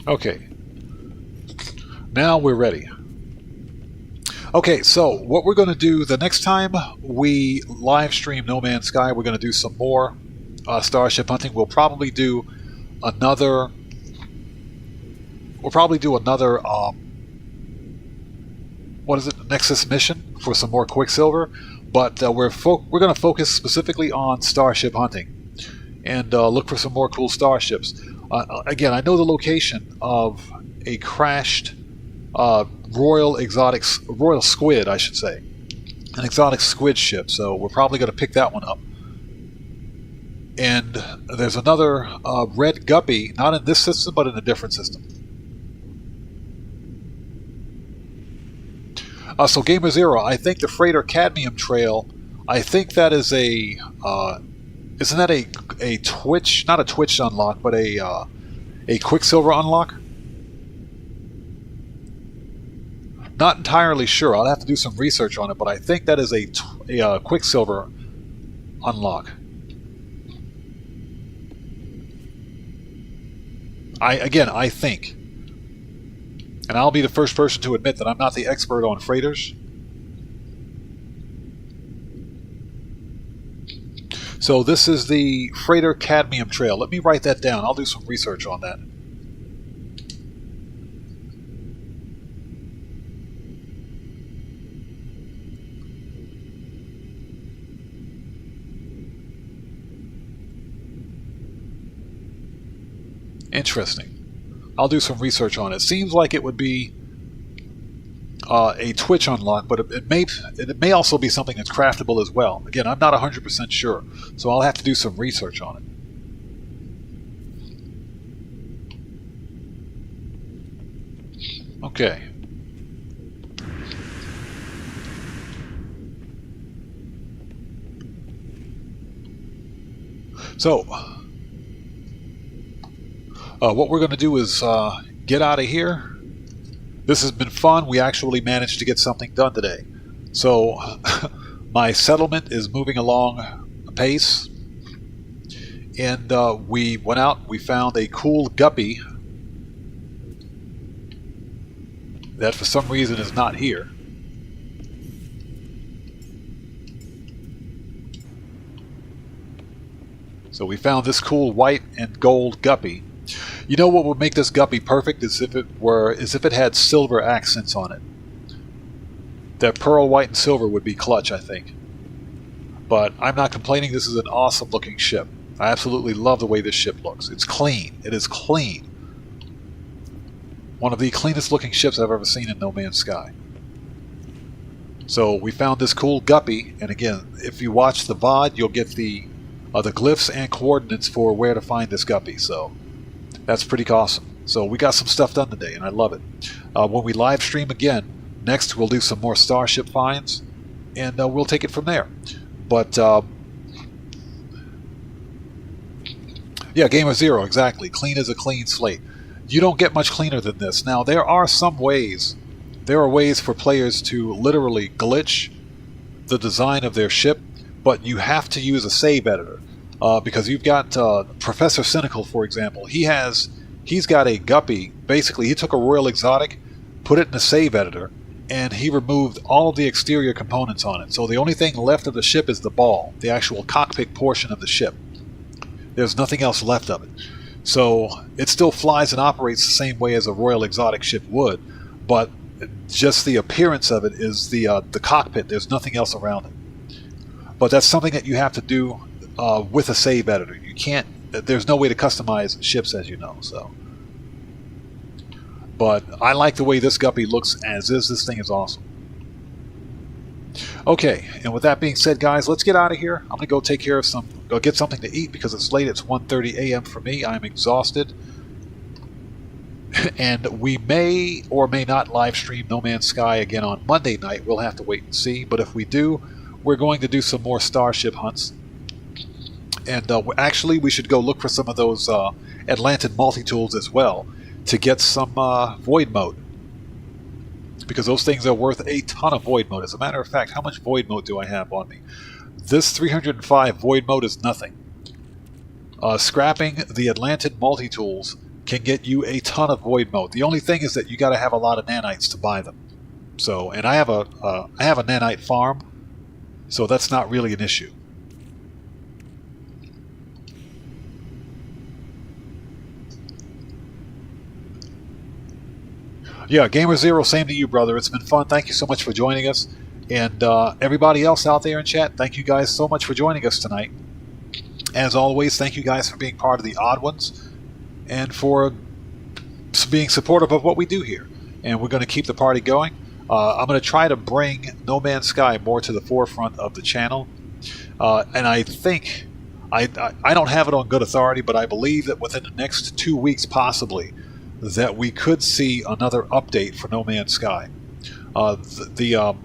Okay. Now we're ready. Okay, so what we're going to do the next time we live stream No Man's Sky, we're going to do some more Starship hunting. We'll probably do another. What is it? Nexus mission for some more Quicksilver. But we're going to focus specifically on Starship hunting and look for some more cool starships. Again, I know the location of a crashed royal squid, I should say, an exotic squid ship. So we're probably going to pick that one up. And there's another red guppy, not in this system, but in a different system. So Gamer Zero, I think the freighter cadmium trail, I think that is a isn't that a Twitch, not a Twitch unlock, but a Quicksilver unlock? Not entirely sure. I'll have to do some research on it, but I think that is a Quicksilver unlock. I think. And I'll be the first person to admit that I'm not the expert on freighters. So this is the Freighter Cadmium Trail. Let me write that down. I'll do some research on that. Interesting. I'll do some research on it. Seems like it would be a Twitch unlock, but it may also be something that's craftable as well. Again, I'm not 100% sure, so I'll have to do some research on it. Okay. So, what we're going to do is get out of here. This has been fun. We actually managed to get something done today. So, my settlement is moving along apace. And we went out, we found a cool guppy that for some reason is not here. So we found this cool white and gold guppy. You know what would make this guppy perfect is if it had silver accents on it. That pearl, white, and silver would be clutch, I think. But I'm not complaining. This is an awesome looking ship. I absolutely love the way this ship looks. It's clean. It is clean. One of the cleanest looking ships I've ever seen in No Man's Sky. So we found this cool guppy, and again, if you watch the VOD, you'll get the glyphs and coordinates for where to find this guppy. So that's pretty awesome. So we got some stuff done today, and I love it. When we live stream again, next we'll do some more Starship finds, and we'll take it from there. But yeah, Gamer Zero, exactly. Clean as a clean slate. You don't get much cleaner than this. Now, there are ways for players to literally glitch the design of their ship, but you have to use a save editor. Because you've got Professor Cynical, for example. He's got a guppy. Basically, he took a Royal Exotic, put it in a save editor, and he removed all of the exterior components on it. So the only thing left of the ship is the ball, the actual cockpit portion of the ship. There's nothing else left of it. So it still flies and operates the same way as a Royal Exotic ship would, but just the appearance of it is the cockpit. There's nothing else around it. But that's something that you have to do with a save editor. You can't. There's no way to customize ships, as you know. So, but I like the way this guppy looks as is. This thing is awesome. Okay, and with that being said, guys, let's get out of here. I'm gonna go take care of go get something to eat because it's late. It's 1:30 a.m. for me. I'm exhausted, and we may or may not live stream No Man's Sky again on Monday night. We'll have to wait and see. But if we do, we're going to do some more Starship hunts. And actually, we should go look for some of those Atlantic multi-tools as well to get some Void Mode. Because those things are worth a ton of Void Mode. As a matter of fact, how much Void Mode do I have on me? This 305 Void Mode is nothing. Scrapping the Atlantic multi-tools can get you a ton of Void Mode. The only thing is that you got to have a lot of nanites to buy them. So, and I have a nanite farm, so that's not really an issue. Yeah, Gamer Zero, same to you, brother. It's been fun. Thank you so much for joining us. And everybody else out there in chat, thank you guys so much for joining us tonight. As always, thank you guys for being part of the Odd Ones and for being supportive of what we do here. And we're going to keep the party going. I'm going to try to bring No Man's Sky more to the forefront of the channel. And I think, I don't have it on good authority, but I believe that within the next 2 weeks possibly, that we could see another update for No Man's Sky. The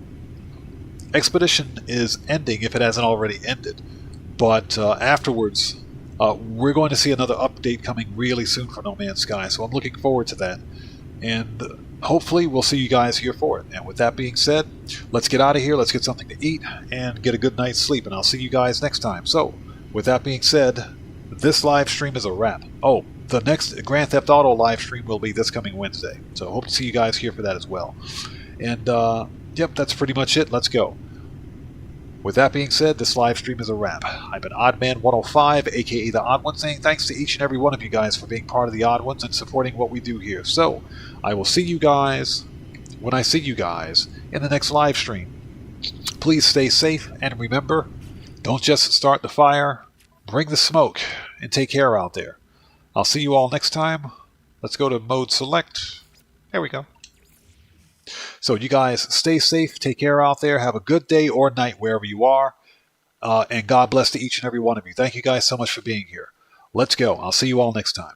expedition is ending, if it hasn't already ended, but afterwards we're going to see another update coming really soon for No Man's Sky, so I'm looking forward to that, and hopefully we'll see you guys here for it. And with that being said, let's get out of here, let's get something to eat, and get a good night's sleep, and I'll see you guys next time. So, with that being said, this live stream is a wrap. Oh, the next Grand Theft Auto live stream will be this coming Wednesday. So hope to see you guys here for that as well. And, yep, that's pretty much it. Let's go. With that being said, this live stream is a wrap. I've been OddMan105, aka The Odd One, saying thanks to each and every one of you guys for being part of the Odd Ones and supporting what we do here. So, I will see you guys when I see you guys in the next live stream. Please stay safe, and remember, don't just start the fire, bring the smoke, and take care out there. I'll see you all next time. Let's go to mode select. There we go. So you guys stay safe, take care out there, have a good day or night wherever you are, and God bless to each and every one of you. Thank you guys so much for being here. Let's go. I'll see you all next time.